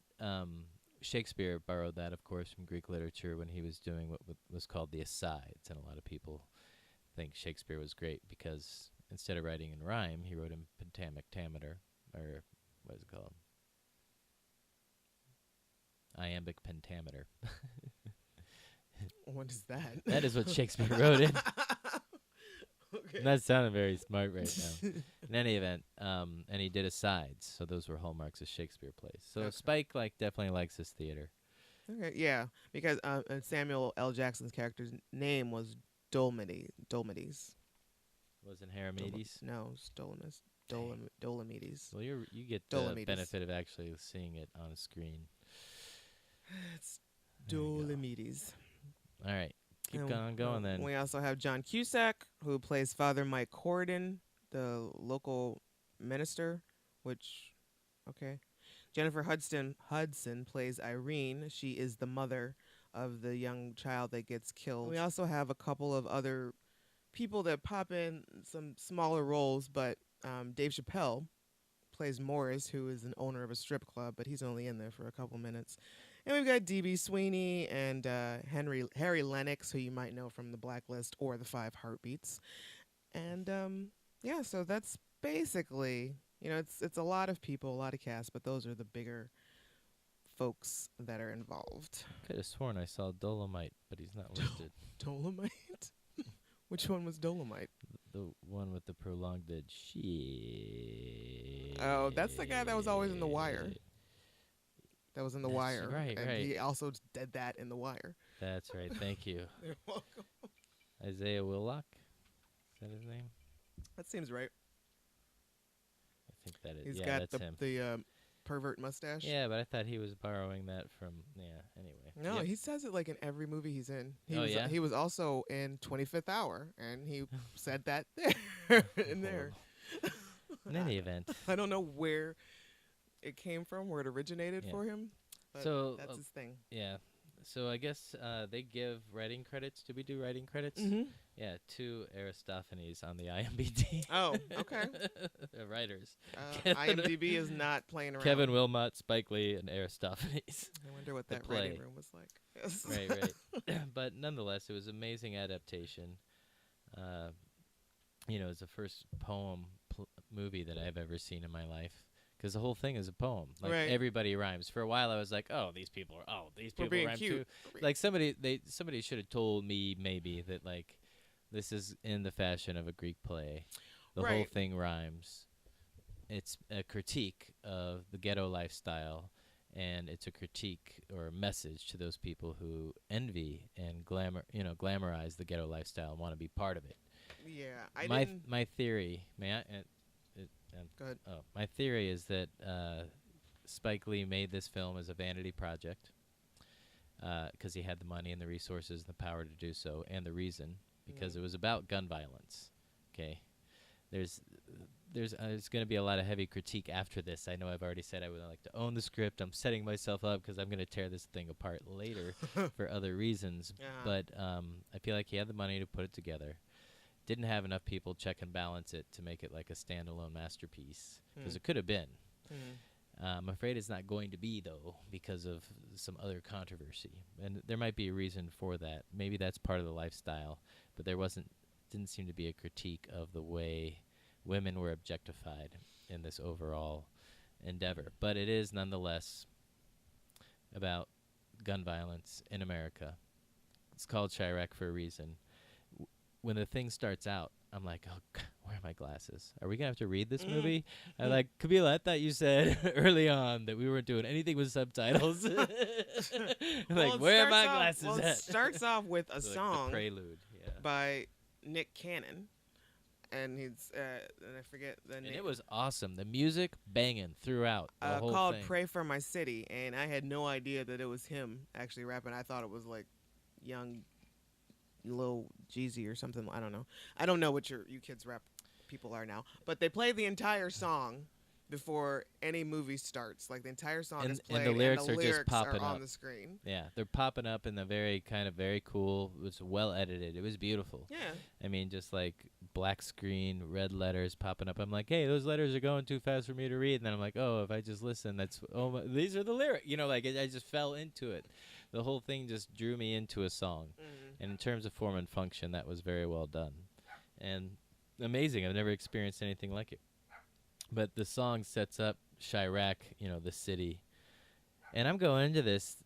[SPEAKER 2] Shakespeare borrowed that, of course, from Greek literature when he was doing what was called the asides, and a lot of people think Shakespeare was great because instead of writing in rhyme, he wrote in pentameter, or what is it called? Iambic pentameter.
[SPEAKER 1] What is that?
[SPEAKER 2] That is what Shakespeare wrote in.
[SPEAKER 1] Okay.
[SPEAKER 2] That sounded very smart right now. In any event, and he did asides, so those were hallmarks of Shakespeare plays. So
[SPEAKER 1] Okay.
[SPEAKER 2] Spike definitely likes his theater.
[SPEAKER 1] Okay, yeah, because Samuel L. Jackson's character's name was Dolomides.
[SPEAKER 2] Wasn't Haramedes?
[SPEAKER 1] No, Dolomides.
[SPEAKER 2] Well, you get the
[SPEAKER 1] Dolomides.
[SPEAKER 2] benefit of actually seeing it on a screen.
[SPEAKER 1] It's
[SPEAKER 2] There you go.
[SPEAKER 1] Dolomides.
[SPEAKER 2] All right, keep
[SPEAKER 1] And,
[SPEAKER 2] going then.
[SPEAKER 1] We also have John Cusack, who plays Father Mike Corridon, the local minister, which, okay. Jennifer Hudson plays Irene. She is the mother of the young child that gets killed. We also have a couple of other people that pop in some smaller roles, but Dave Chappelle plays Morris, who is an owner of a strip club, but he's only in there for a couple minutes. And we've got D.B. Sweeney and Harry Lennox, who you might know from The Blacklist or The Five Heartbeats. And yeah, so that's basically, it's a lot of people, a lot of cast, but those are the bigger folks that are involved.
[SPEAKER 2] Could have sworn I saw Dolomite, but he's not listed.
[SPEAKER 1] Dolomite? Which one was Dolomite?
[SPEAKER 2] The one with the prolonged shit.
[SPEAKER 1] Oh, that's the guy that was always in The Wire. That was in The
[SPEAKER 2] That's
[SPEAKER 1] Wire.
[SPEAKER 2] right,
[SPEAKER 1] and
[SPEAKER 2] right.
[SPEAKER 1] he also did that in The Wire.
[SPEAKER 2] That's right. Thank you.
[SPEAKER 1] You're welcome.
[SPEAKER 2] Isaiah Willock. Is that his name?
[SPEAKER 1] That seems right.
[SPEAKER 2] I think that is.
[SPEAKER 1] He's
[SPEAKER 2] Yeah,
[SPEAKER 1] got
[SPEAKER 2] that's him.
[SPEAKER 1] the pervert mustache.
[SPEAKER 2] Yeah, but I thought he was borrowing that from. Yeah. Anyway.
[SPEAKER 1] No,
[SPEAKER 2] Yep.
[SPEAKER 1] he says it like in every movie he's in.
[SPEAKER 2] Yeah?
[SPEAKER 1] He was also in 25th Hour, and he said that there. in there.
[SPEAKER 2] In any event.
[SPEAKER 1] I don't know where it came from, where it originated
[SPEAKER 2] Yeah.
[SPEAKER 1] for him. But
[SPEAKER 2] So,
[SPEAKER 1] that's his thing.
[SPEAKER 2] Yeah. So I guess they give writing credits. Did we do writing credits?
[SPEAKER 1] Mm-hmm.
[SPEAKER 2] Yeah, to Aristophanes on the IMDb.
[SPEAKER 1] Oh, okay.
[SPEAKER 2] The writers.
[SPEAKER 1] IMDb is not playing around.
[SPEAKER 2] Kevin Wilmot, Spike Lee, and Aristophanes.
[SPEAKER 1] I wonder what
[SPEAKER 2] the
[SPEAKER 1] that writing
[SPEAKER 2] play.
[SPEAKER 1] room was like. Yes.
[SPEAKER 2] Right. But nonetheless, it was amazing adaptation. It's the first poem movie that I've ever seen in my life. Because the whole thing is a poem. Like,
[SPEAKER 1] Right.
[SPEAKER 2] everybody rhymes. For a while, I was like, these people
[SPEAKER 1] We're being
[SPEAKER 2] rhyme
[SPEAKER 1] cute.
[SPEAKER 2] too. Like, somebody should have told me maybe that, like, this is in the fashion of a Greek play. The whole
[SPEAKER 1] Right.
[SPEAKER 2] thing rhymes. It's a critique of the ghetto lifestyle, and it's a critique or a message to those people who envy and glamorize the ghetto lifestyle and want to be part of it.
[SPEAKER 1] Yeah,
[SPEAKER 2] My theory, may I?
[SPEAKER 1] Go ahead.
[SPEAKER 2] Oh, my theory is that Spike Lee made this film as a vanity project because he had the money and the resources and the power to do so, and the reason because it was about gun violence. Okay, there's going to be a lot of heavy critique after this. I know I've already said I would like to own the script. I'm setting myself up because I'm going to tear this thing apart later for other reasons. But I feel like he had the money to put it together. Didn't have enough people check and balance it to make it like a standalone masterpiece, because it could have been. I'm afraid it's not going to be, though, because of some other controversy, and there might be a reason for that. Maybe that's part of the lifestyle, but didn't seem to be a critique of the way women were objectified in this overall endeavor. But it is nonetheless about gun violence in America. It's called Chi-Raq for a reason. When the thing starts out, I'm like, oh, God, where are my glasses? Are we going to have to read this movie? I'm like, Kahmeela, I thought you said early on that we weren't doing anything with subtitles. Where are my glasses
[SPEAKER 1] It
[SPEAKER 2] at?
[SPEAKER 1] starts off with a
[SPEAKER 2] So, like,
[SPEAKER 1] song
[SPEAKER 2] the prelude, yeah.
[SPEAKER 1] by Nick Cannon. and and I forget the
[SPEAKER 2] And
[SPEAKER 1] name.
[SPEAKER 2] it was awesome. The music banging throughout the whole
[SPEAKER 1] Called
[SPEAKER 2] thing.
[SPEAKER 1] "Pray for My City," and I had no idea that it was him actually rapping. I thought it was like young Lil Jeezy or something. I don't know. I don't know what you kids rap people are now, but they play the entire song before any movie starts. Like the entire song is played,
[SPEAKER 2] and the lyrics are just
[SPEAKER 1] lyrics
[SPEAKER 2] popping
[SPEAKER 1] are on
[SPEAKER 2] up.
[SPEAKER 1] the screen.
[SPEAKER 2] Yeah, they're popping up in the very cool. It was well edited. It was beautiful.
[SPEAKER 1] Yeah.
[SPEAKER 2] I mean, just like black screen, red letters popping up. I'm like, hey, those letters are going too fast for me to read. And then I'm like, oh, if I just listen, these are the lyrics. You know, like I just fell into it. The whole thing just drew me into a song.
[SPEAKER 1] Mm-hmm.
[SPEAKER 2] And in terms of form and function, that was very well done. And amazing. I've never experienced anything like it. But the song sets up Chi-Raq, the city. And I'm going into this,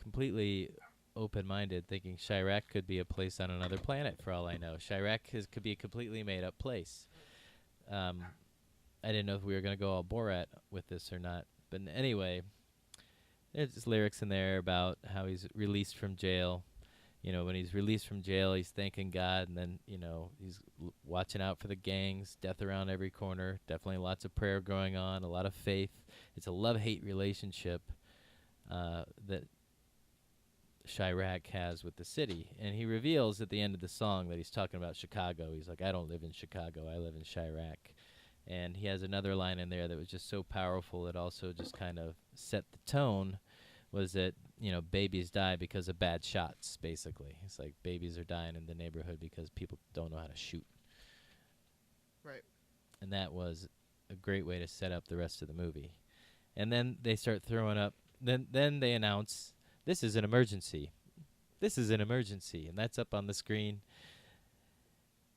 [SPEAKER 2] completely open-minded, thinking Chi-Raq could be a place on another planet for all I know. Chi-Raq could be a completely made-up place. I didn't know if we were going to go all Borat with this or not. But anyway, there's just lyrics in there about how he's released from jail. When he's released from jail, he's thanking God, and then, he's watching out for the gangs, death around every corner, definitely lots of prayer going on, a lot of faith. It's a love-hate relationship that Chi-Raq has with the city. And he reveals at the end of the song that he's talking about Chicago. He's like, I don't live in Chicago, I live in Chi-Raq. And he has another line in there that was just so powerful, it also just kind of set the tone, was that, babies die because of bad shots, basically. It's like babies are dying in the neighborhood because people don't know how to shoot.
[SPEAKER 1] Right.
[SPEAKER 2] And that was a great way to set up the rest of the movie. And then they start throwing up, then they announce, this is an emergency. This is an emergency. And that's up on the screen.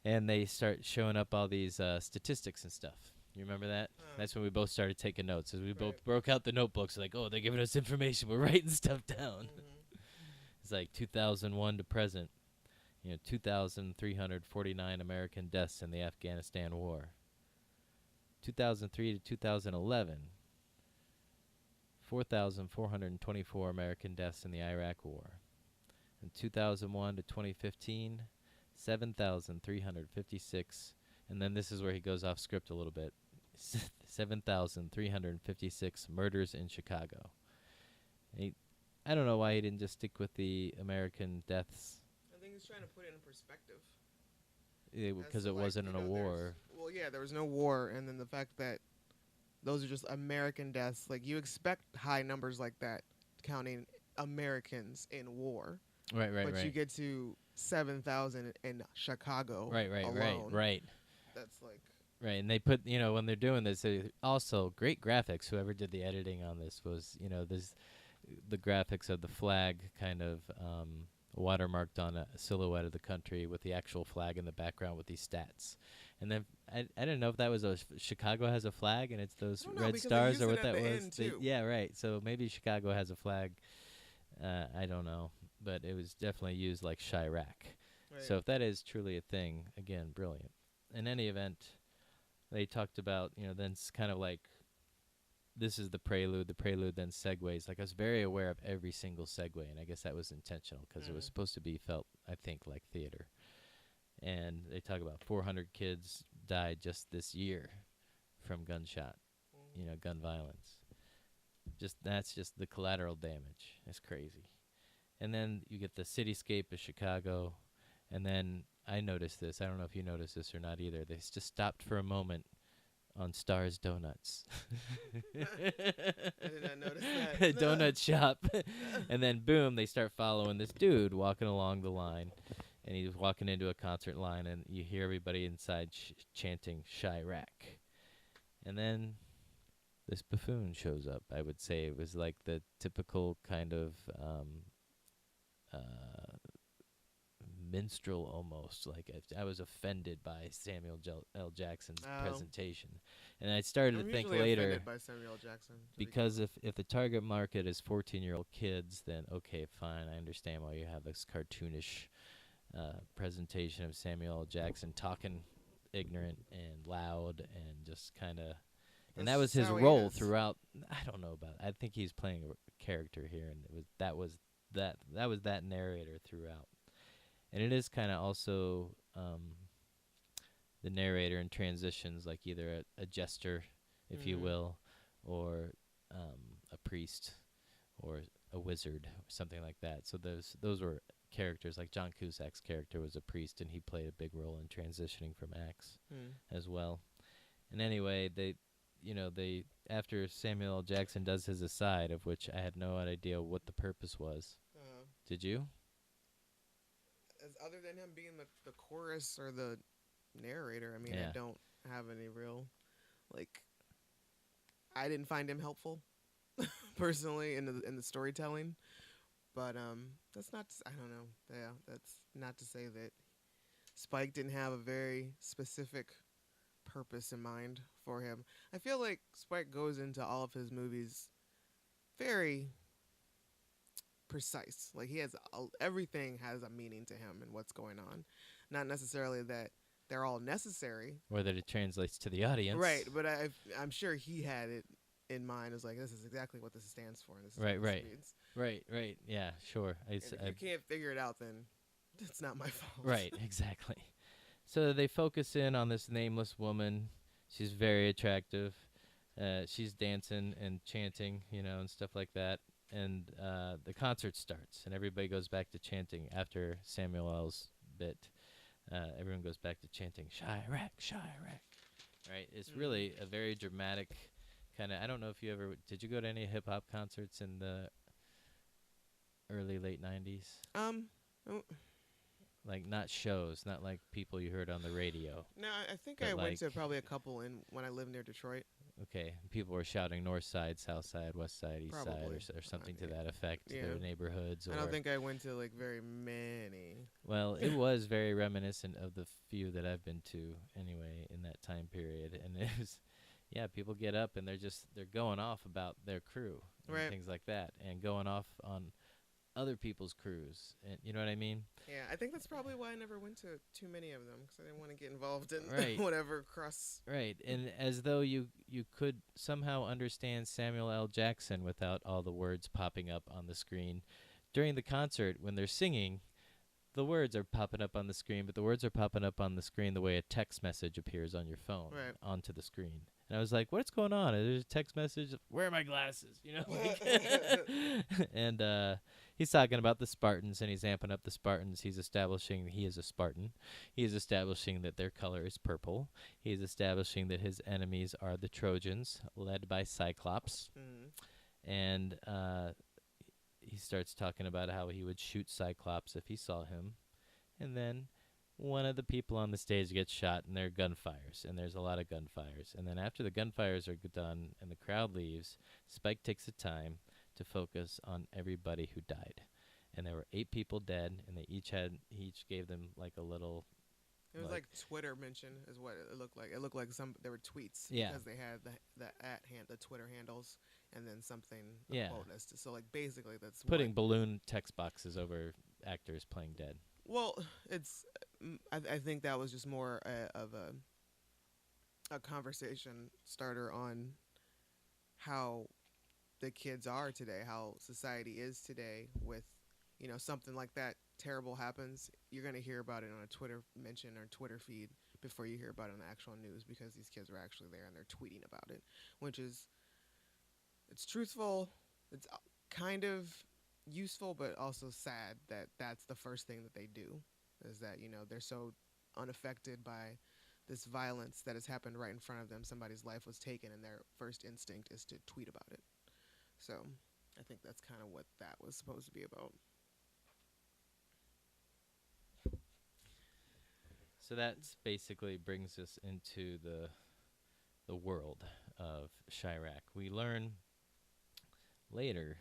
[SPEAKER 2] And they start showing up all these statistics and stuff. You remember that? That's when we both started taking notes. As we both broke out the notebooks, like, oh, they're giving us information. We're writing stuff down.
[SPEAKER 1] Mm-hmm.
[SPEAKER 2] It's like 2001 to present. 2,349 American deaths in the Afghanistan war. 2003 to 2011, 4,424 American deaths in the Iraq war. In 2001 to 2015, 7,356. And then this is where he goes off script a little bit. 7,356 murders in Chicago. I don't know why he didn't just stick with the American deaths.
[SPEAKER 1] I think he's trying to put it in perspective.
[SPEAKER 2] Because it wasn't in a war.
[SPEAKER 1] Well, yeah, there was no war, and then the fact that those are just American deaths. Like, you expect high numbers like that, counting Americans in war.
[SPEAKER 2] Right.
[SPEAKER 1] But you get to 7,000 in Chicago alone.
[SPEAKER 2] Right.
[SPEAKER 1] That's like...
[SPEAKER 2] Right, and they put, when they're doing this, also great graphics. Whoever did the editing on this was, there's the graphics of the flag kind of watermarked on a silhouette of the country with the actual flag in the background with these stats. And then I didn't know if that was Chicago has a flag and it's those red stars or what that was. Yeah, right. So maybe Chicago has a flag. I don't know, but it was definitely used like Chi-Raq.
[SPEAKER 1] Right.
[SPEAKER 2] So if that is truly a thing, again, brilliant. In any event, they talked about, then it's kind of like, this is the prelude then segues. Like, I was very aware of every single segue, and I guess that was intentional because it was supposed to be felt, I think, like theater. And they talk about 400 kids died just this year from gunshot, gun violence. That's just the collateral damage. It's crazy. And then you get the cityscape of Chicago, and then I noticed this. I don't know if you noticed this or not either. They just stopped for a moment on Star's Donuts.
[SPEAKER 1] I did not notice that.
[SPEAKER 2] Donut shop. And then, boom, they start following this dude walking along the line. And he's walking into a concert line, and you hear everybody inside chanting Chi-Raq. And then this buffoon shows up. I would say it was like the typical kind of minstrel almost. Like I was offended by Samuel L. Jackson's presentation, and I started to think later
[SPEAKER 1] by Samuel L. Jackson
[SPEAKER 2] because if the target market is 14-year-old kids, then okay, fine, I understand why you have this cartoonish presentation of Samuel L. Jackson talking ignorant and loud and just kind of. And that was his role throughout. I don't know about it. I think he's playing a character here, and that was that narrator throughout. And it is kind of also the narrator in transitions, like either a jester, if you will, or a priest, or a wizard, or something like that. So those were characters. Like John Cusack's character was a priest, and he played a big role in transitioning from acts as well. And anyway, they after Samuel L. Jackson does his aside, of which I had no idea what the purpose was. Did you?
[SPEAKER 1] As other than him being the chorus or the narrator, I mean, I don't have any real, like, I didn't find him helpful personally in the storytelling. But that's not. I don't know. Yeah, that's not to say that Spike didn't have a very specific purpose in mind for him. I feel like Spike goes into all of his movies very precise. Like he has everything has a meaning to him and what's going on. Not necessarily that they're all necessary,
[SPEAKER 2] or that it translates to the audience,
[SPEAKER 1] right? But I'm sure he had it in mind as like this is exactly what this stands for. And this is
[SPEAKER 2] right,
[SPEAKER 1] what
[SPEAKER 2] right,
[SPEAKER 1] this means.
[SPEAKER 2] right. Yeah, sure.
[SPEAKER 1] If you can't figure it out, then it's not my fault.
[SPEAKER 2] Right, exactly. So they focus in on this nameless woman. She's very attractive. She's dancing and chanting, and stuff like that. And the concert starts, and everybody goes back to chanting after Samuel L's bit. Everyone goes back to chanting, Chi-Raq, Chi-Raq. Right? It's really a very dramatic kind of. I don't know if you ever did. You go to any hip hop concerts in the late 90s? Like not shows, not like people you heard on the radio.
[SPEAKER 1] No, I think I went to probably a couple when I lived near Detroit.
[SPEAKER 2] Okay, people were shouting North Side, South Side, West Side, East Side, or something to that effect. Their neighborhoods.
[SPEAKER 1] I don't think I went to like very many.
[SPEAKER 2] Well, it was very reminiscent of the few that I've been to anyway in that time period, and it was, people get up and they're going off about their crew and things like that, and going off on other people's crews, and you know what I mean?
[SPEAKER 1] Yeah, I think that's probably why I never went to too many of them, because I didn't want to get involved in whatever cross.
[SPEAKER 2] Right, and as though you could somehow understand Samuel L. Jackson without all the words popping up on the screen. During the concert, when they're singing, the words are popping up on the screen, but the words are popping up on the screen the way a text message appears on your phone onto the screen. And I was like, what's going on? There's a text message. Where are my glasses? And he's talking about the Spartans, and he's amping up the Spartans. He's establishing he is a Spartan. He is establishing that their color is purple. He is establishing that his enemies are the Trojans, led by Cyclops. And he starts talking about how he would shoot Cyclops if he saw him. And then one of the people on the stage gets shot, and there are gunfires, and there's a lot of gunfires. And then after the gunfires are done and the crowd leaves, Spike takes the time to focus on everybody who died. And there were 8 people dead, and he each gave them like a little.
[SPEAKER 1] It was like Twitter mention is what it looked like. It looked like there were tweets because they had the Twitter handles, and then something quote listed. So like basically that's
[SPEAKER 2] putting balloon text boxes over actors playing dead.
[SPEAKER 1] Well, it's. I think that was just more of a conversation starter on how the kids are today, how society is today. With something like that terrible happens, you're gonna hear about it on a Twitter mention or Twitter feed before you hear about it on the actual news, because these kids are actually there and they're tweeting about it, which is it's truthful. It's kind of useful, but also sad that that's the first thing that they do, is that they're so unaffected by this violence that has happened right in front of them. Somebody's life was taken, and their first instinct is to tweet about it. So I think that's kind of what that was supposed to be about.
[SPEAKER 2] So that basically brings us into the world of Chi-Raq. We learn later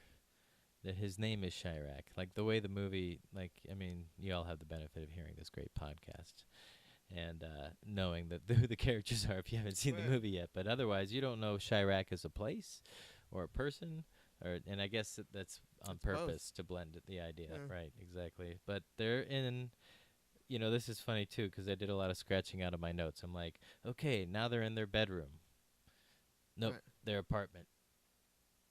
[SPEAKER 2] that his name is Chi-Raq. Like the way the movie, you all have the benefit of hearing this great podcast and knowing that who the characters are if you haven't seen the movie yet. But otherwise, you don't know Chi-Raq as a place or a person, and I guess that's on purpose to blend the idea. Right, exactly. But they're in. This is funny too, because I did a lot of scratching out of my notes. I'm like, okay, now they're in their bedroom. Nope, their apartment.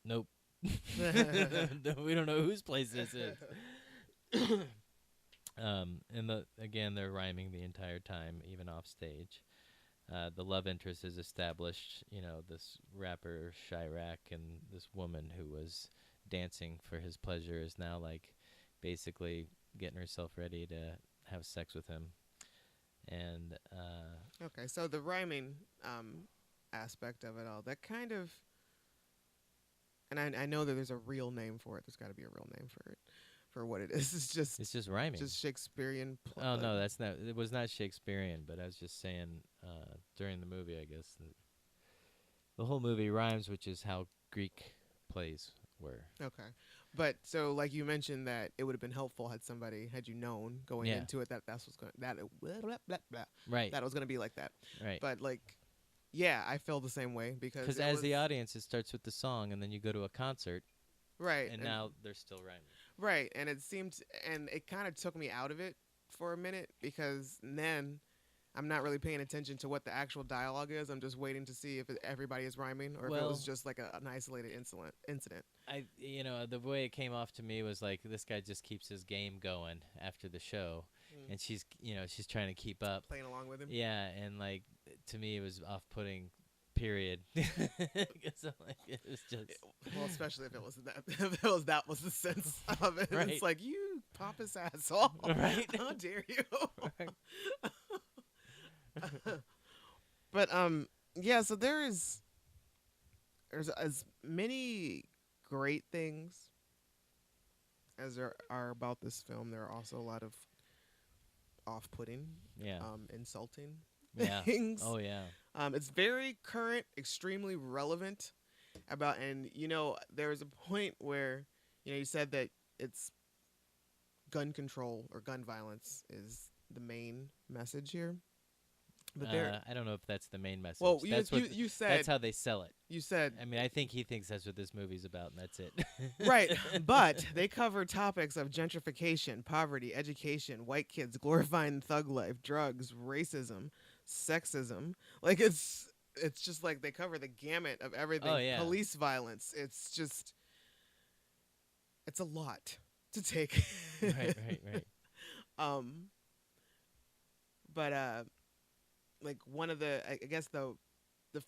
[SPEAKER 2] Nope. We don't know whose place this is. And again, they're rhyming the entire time, even off stage. The love interest is established. This rapper Chi-Raq and this woman who was dancing for his pleasure is now like basically getting herself ready to have sex with him. And
[SPEAKER 1] Okay, so the rhyming aspect of it all, that kind of, and I know that there's a real name for it. There's got to be a real name for it, for what it is.
[SPEAKER 2] it's just rhyming.
[SPEAKER 1] just Shakespearean.
[SPEAKER 2] Oh no, that's not. It was not Shakespearean, but I was just saying during the movie, I guess the whole movie rhymes, which is how Greek plays were.
[SPEAKER 1] Okay, but so like you mentioned that it would have been helpful had you known going
[SPEAKER 2] Yeah.
[SPEAKER 1] into it that's what's going
[SPEAKER 2] Right.
[SPEAKER 1] that it was going to be like that.
[SPEAKER 2] Right.
[SPEAKER 1] But like, yeah, I feel the same way because
[SPEAKER 2] Because as the audience, it starts with the song, and then you go to a concert,
[SPEAKER 1] right,
[SPEAKER 2] and now they're still rhyming.
[SPEAKER 1] right, and it kind of took me out of it for a minute because then I'm not really paying attention to what the actual dialogue is. I'm just waiting to see if everybody is rhyming or if it was just like an isolated incident.
[SPEAKER 2] The way it came off to me was like this guy just keeps his game going after the show, and she's trying to keep up,
[SPEAKER 1] Playing along with him.
[SPEAKER 2] Yeah, and like to me it was off-putting. Period. Because it was just
[SPEAKER 1] Well, especially if it was that was the sense of it.
[SPEAKER 2] Right.
[SPEAKER 1] It's like, you pompous asshole.
[SPEAKER 2] Right.
[SPEAKER 1] How dare you?
[SPEAKER 2] Right.
[SPEAKER 1] But yeah, so there's as many great things as there are about this film. There are also a lot of off-putting,
[SPEAKER 2] Yeah.
[SPEAKER 1] insulting
[SPEAKER 2] Yeah.
[SPEAKER 1] things.
[SPEAKER 2] Oh yeah.
[SPEAKER 1] It's very current, extremely relevant and there's a point where, you said that it's gun control or gun violence is the main message here. But
[SPEAKER 2] I don't know if that's the main message.
[SPEAKER 1] well,
[SPEAKER 2] you said that's how they sell it.
[SPEAKER 1] You said,
[SPEAKER 2] I mean, I think he thinks that's what this movie's about, and that's it.
[SPEAKER 1] right, but they cover topics of gentrification, poverty, education, white kids glorifying thug life, drugs, racism, sexism. Like it's just like they cover the gamut of everything.
[SPEAKER 2] Oh, yeah.
[SPEAKER 1] Police violence. It's a lot to take.
[SPEAKER 2] Right.
[SPEAKER 1] But like one of I guess the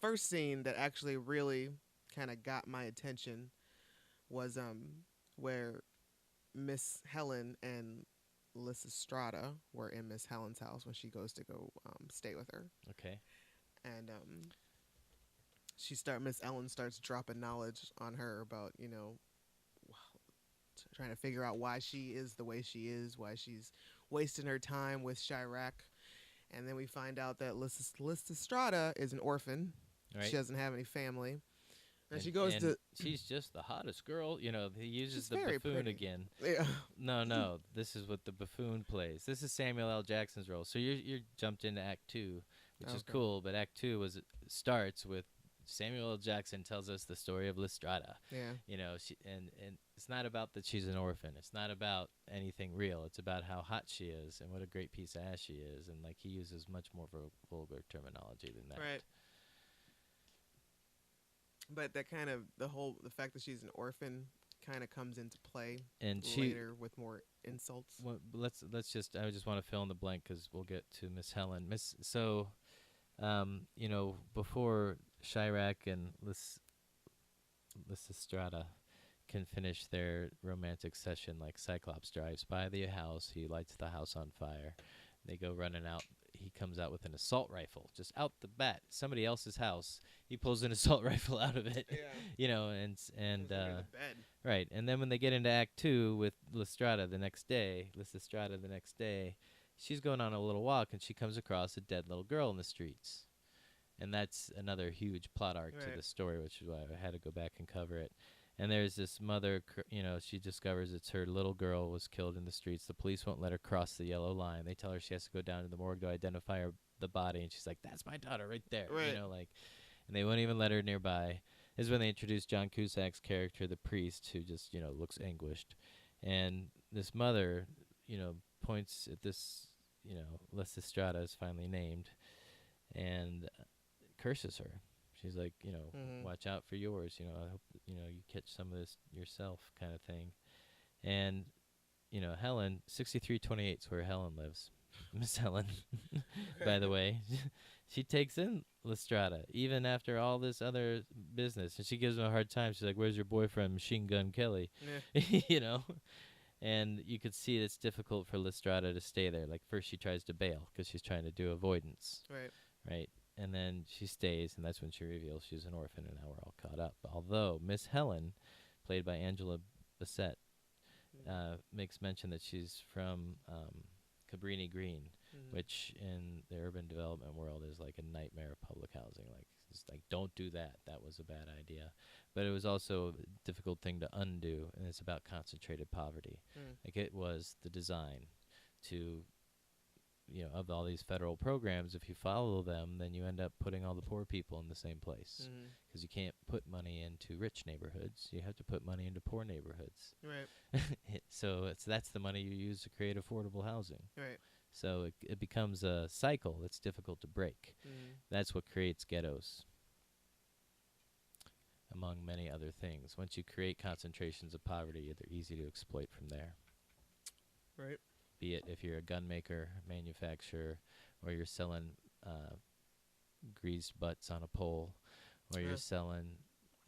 [SPEAKER 1] first scene that actually really kind of got my attention was where Miss Helen and Lysistrata were in Miss Helen's house when she goes to go stay with her.
[SPEAKER 2] Okay.
[SPEAKER 1] And Miss Ellen starts dropping knowledge on her about, trying to figure out why she is the way she is, why she's wasting her time with Chi-Raq. And then we find out that Lysistrata is an orphan.
[SPEAKER 2] Right.
[SPEAKER 1] She doesn't have any family. And she
[SPEAKER 2] she's just the hottest girl. He uses
[SPEAKER 1] She's
[SPEAKER 2] the
[SPEAKER 1] very
[SPEAKER 2] buffoon
[SPEAKER 1] pretty.
[SPEAKER 2] again.
[SPEAKER 1] Yeah.
[SPEAKER 2] No. This is what the buffoon plays. This is Samuel L. Jackson's role. So you're jumped into Act 2, which is cool. But Act 2 starts with Samuel L. Jackson tells us the story of Lysistrata.
[SPEAKER 1] Yeah.
[SPEAKER 2] And it's not about that she's an orphan. It's not about anything real. It's about how hot she is and what a great piece of ass she is. And like he uses much more vulgar terminology than that.
[SPEAKER 1] Right. But that kind of the fact that she's an orphan kind of comes into play
[SPEAKER 2] And
[SPEAKER 1] later with more insults.
[SPEAKER 2] Well, let's just. I just want to fill in the blank because we'll get to Miss Helen. Before Chi-Raq and Lysistrata can finish their romantic session, like Cyclops drives by the house, he lights the house on fire. They go running out. He comes out with an assault rifle, just out the bat. Somebody else's house. He pulls an assault rifle out of it.
[SPEAKER 1] Yeah.
[SPEAKER 2] And
[SPEAKER 1] bed.
[SPEAKER 2] right. And then when they get into Act 2 with Lysistrata the next day, she's going on a little walk and she comes across a dead little girl in the streets. And that's another huge plot arc to the story, which is why I had to go back and cover it. And there's this mother, she discovers it's her little girl was killed in the streets. The police won't let her cross the yellow line. They tell her she has to go down to the morgue to identify the body. And she's like, that's my daughter right there.
[SPEAKER 1] Right.
[SPEAKER 2] And they won't even let her nearby. This is when they introduce John Cusack's character, the priest, who just, looks anguished. And this mother, points at this, Lysistrata is finally named, and curses her. She's like, watch out for yours. I hope, you catch some of this yourself kind of thing. And, Helen, 6328 is where Helen lives. Miss Helen, by the way. she takes in Lysistrata even after all this other business, and she gives him a hard time. She's like, "Where's your boyfriend, Machine Gun Kelly?"
[SPEAKER 1] Yeah.
[SPEAKER 2] you know. And you could see it's difficult for Lysistrata to stay there. Like first she tries to bail because she's trying to do avoidance,
[SPEAKER 1] Right.
[SPEAKER 2] right? And then she stays, and that's when she reveals she's an orphan, and now we're all caught up. Although Miss Helen, played by Angela Bassett, makes mention that she's from Cabrini Green, which in the urban development world is like a nightmare of public housing. Like it's like, don't do that. That was a bad idea. But it was also a difficult thing to undo, and it's about concentrated poverty. Like it was the design to, of all these federal programs, if you follow them, then you end up putting all the poor people in the same place. Because you can't put money into rich neighborhoods. You have to put money into poor neighborhoods.
[SPEAKER 1] Right.
[SPEAKER 2] So that's the money you use to create affordable housing.
[SPEAKER 1] Right.
[SPEAKER 2] So it becomes a cycle that's difficult to break. That's what creates ghettos, among many other things. Once you create concentrations of poverty, they're easy to exploit from there.
[SPEAKER 1] Right.
[SPEAKER 2] Be it if you're a gun maker, manufacturer, or you're selling greased butts on a pole, or you're selling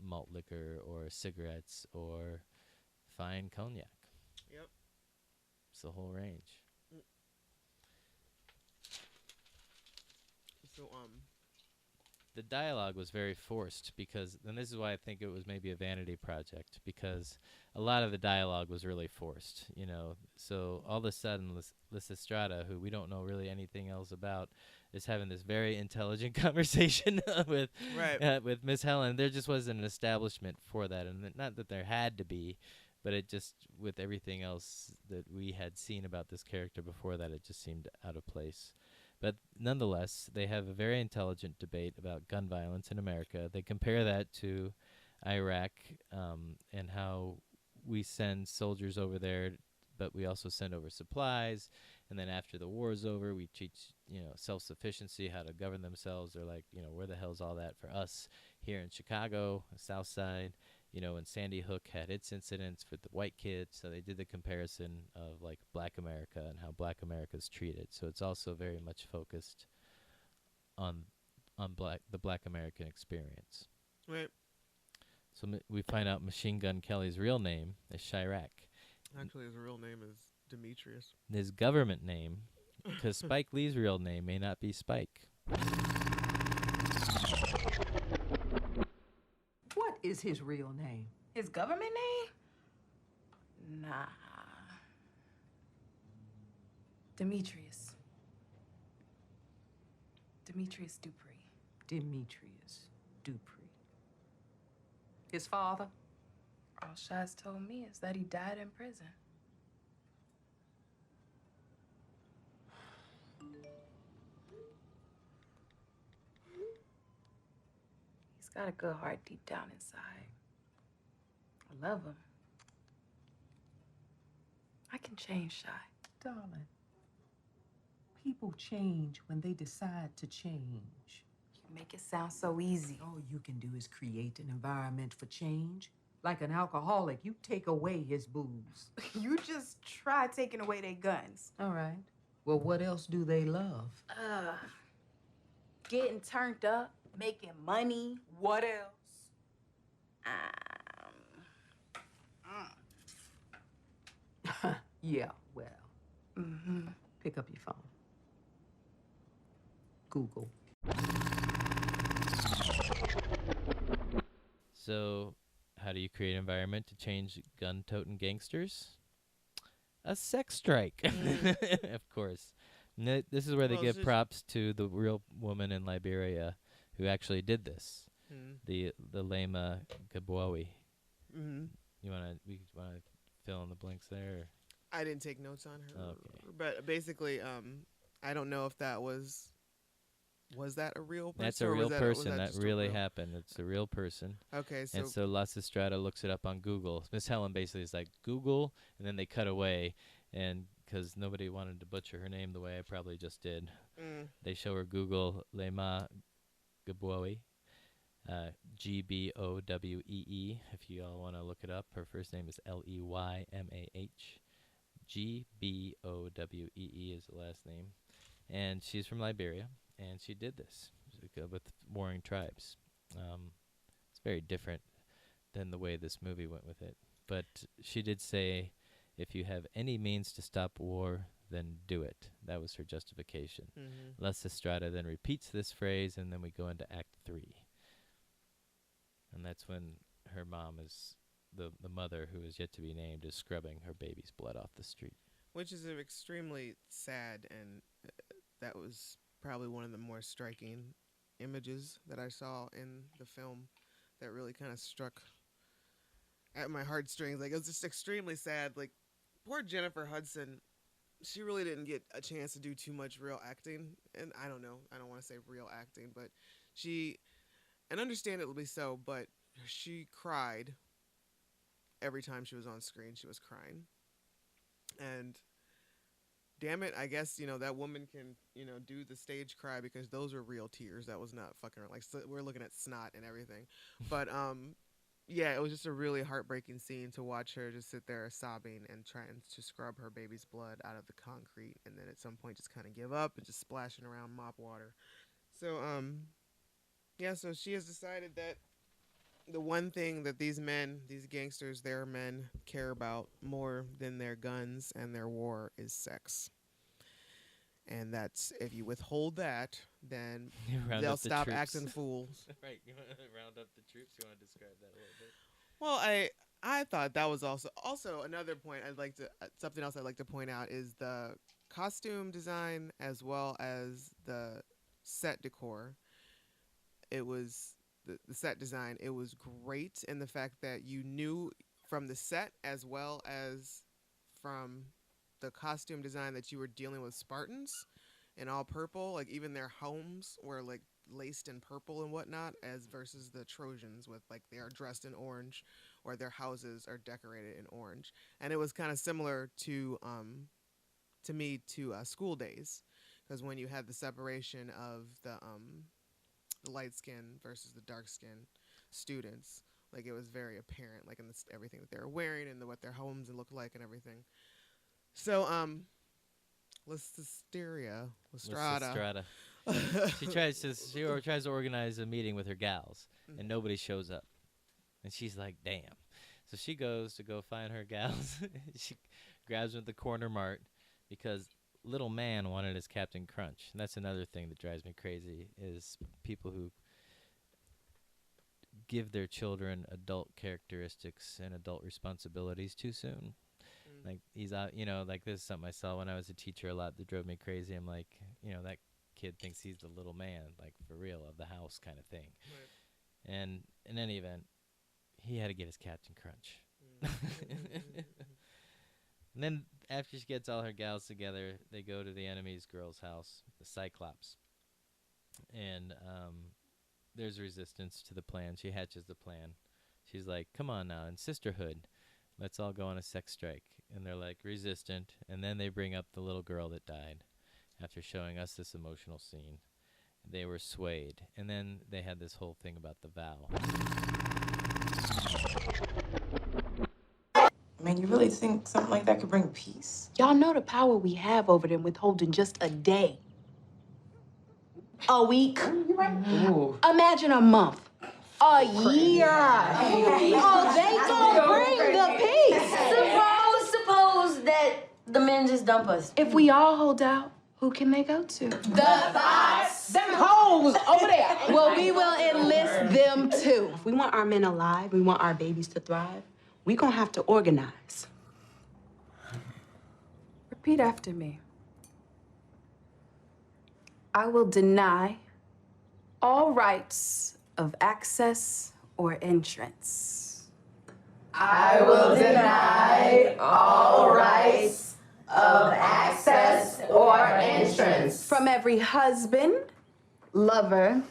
[SPEAKER 2] malt liquor or cigarettes or fine cognac.
[SPEAKER 1] Yep.
[SPEAKER 2] It's the whole range.
[SPEAKER 1] So
[SPEAKER 2] the dialogue was very forced because, and this is why I think it was maybe a vanity project, because a lot of the dialogue was really forced, So all of a sudden, Lysistrata, who we don't know really anything else about, is having this very intelligent conversation with Miss Helen. There just wasn't an establishment for that, and not that there had to be, but it just, with everything else that we had seen about this character before that, it just seemed out of place. But nonetheless, they have a very intelligent debate about gun violence in America. They compare that to Iraq and how we send soldiers over there, but we also send over supplies. And then after the war is over, we teach, self-sufficiency, how to govern themselves. They're like, where the hell's all that for us here in Chicago, South Side? When Sandy Hook had its incidents with the white kids, so they did the comparison of like Black America and how Black America is treated. So it's also very much focused on the Black American experience.
[SPEAKER 1] Right.
[SPEAKER 2] So we find out Machine Gun Kelly's real name is Chi-Raq.
[SPEAKER 1] Actually, his real name is Demetrius.
[SPEAKER 2] His government name, because Spike Lee's real name may not be Spike.
[SPEAKER 3] What is his real name?
[SPEAKER 4] His government name? Nah. Demetrius. Demetrius Dupree.
[SPEAKER 3] Demetrius Dupree. His father?
[SPEAKER 4] All Shaz told me is that he died in prison. He's got a good heart deep down inside. I love him. I can change Shy.
[SPEAKER 3] Darling, people change when they decide to change.
[SPEAKER 4] You make it sound so easy.
[SPEAKER 3] All you can do is create an environment for change. Like an alcoholic, you take away his booze.
[SPEAKER 4] You just try taking away their guns.
[SPEAKER 3] All right. Well, what else do they love?
[SPEAKER 4] Getting turned up, making money.
[SPEAKER 3] What else? Yeah, well. Pick up your phone. Google.
[SPEAKER 2] So, how do you create an environment to change gun-toting gangsters? A sex strike, of course. This is where they give props to the real woman in Liberia who actually did this. The Lema Gabwawi. We wanna fill in the blanks there? Or?
[SPEAKER 1] I didn't take notes on her.
[SPEAKER 2] Okay.
[SPEAKER 1] But basically, I don't know if that was that a real person?
[SPEAKER 2] That's a real person. That really happened. It's a real person.
[SPEAKER 1] Okay, so...
[SPEAKER 2] And so Lysistrata looks it up on Google. Miss Helen basically is like, Google, and then they cut away, and because nobody wanted to butcher her name the way I probably just did, they show her Google Lema Gabwawi, Gbowee, if you all want to look it up. Her first name is Leymah. Gbowee is the last name. and she's from Liberia, and she did this with warring tribes. It's very different than the way this movie went with it. But she did say, if you have any means to stop war, then do it. That was her justification. Lysistrata then repeats this phrase, and then we go into Act 3. And that's when her mom is, the mother who is yet to be named, is scrubbing her baby's blood off the street.
[SPEAKER 1] Which is extremely sad, and that was probably one of the more striking images that I saw in the film that really kind of struck at my heartstrings. Like, it was just extremely sad. Like, poor Jennifer Hudson, she really didn't get a chance to do too much real acting. And I don't know, I don't want to say real acting, but she, and understandably so, but she cried every time she was on screen. She was crying. And damn it, I guess, that woman can, do the stage cry, because those are real tears. That was not fucking, like, we're looking at snot and everything. But, yeah, it was just a really heartbreaking scene to watch her just sit there sobbing and trying to scrub her baby's blood out of the concrete, and then at some point just kind of give up and just splashing around mop water. So, yeah, so she has decided that the one thing that these gangsters, their men, care about more than their guns and their war is sex. And that's, if you withhold that, then they'll stop acting fools.
[SPEAKER 2] Right, you want to round up the troops? You want to describe that a little bit?
[SPEAKER 1] Well, I thought that was also another point something else I'd like to point out is the costume design as well as the set decor. It was the set design. It was great in the fact that you knew from the set as well as from the costume design that you were dealing with Spartans in all purple. Like, even their homes were like laced in purple and whatnot, as versus the Trojans with, like, they are dressed in orange, or their houses are decorated in orange. And it was kind of similar to me to School Days, because when you had the separation of the light skin versus the dark skin students, like, it was very apparent, like, in everything that they were wearing and what their homes looked like and everything. So, Lysistrata.
[SPEAKER 2] She tries to organize a meeting with her gals, and nobody shows up. And she's like, damn. So she goes to go find her gals. She grabs them at the corner mart because little man wanted his Captain Crunch. And that's another thing that drives me crazy, is people who give their children adult characteristics and adult responsibilities too soon. Like, he's out, like, this is something I saw when I was a teacher a lot that drove me crazy. I'm like, that kid thinks he's the little man, like, for real, of the house kind of thing. Right. And in any event, he had to get his Captain Crunch. And then after she gets all her gals together, they go to the enemy's girl's house, the Cyclops. And there's resistance to the plan. She hatches the plan. She's like, come on now, in sisterhood, let's all go on a sex strike. And they're like, resistant. And then they bring up the little girl that died after showing us this emotional scene. They were swayed. And then they had this whole thing about the vow.
[SPEAKER 5] Man, you really think something like that could bring peace?
[SPEAKER 6] Y'all know the power we have over them withholding just a day. A week.
[SPEAKER 5] You're right. Ooh.
[SPEAKER 6] Imagine a month. A year. Oh, they gonna bring the peace.
[SPEAKER 7] Suppose that the men just dump us.
[SPEAKER 6] If we all hold out, who can they go to?
[SPEAKER 5] The thoughts. Them hoes over there.
[SPEAKER 6] Well, we will enlist them too.
[SPEAKER 8] If we want our men alive, we want our babies to thrive, we gonna have to organize.
[SPEAKER 4] Repeat after me. I will deny all rights of access or entrance.
[SPEAKER 7] I will deny all rights of access or entrance
[SPEAKER 4] From every husband, lover,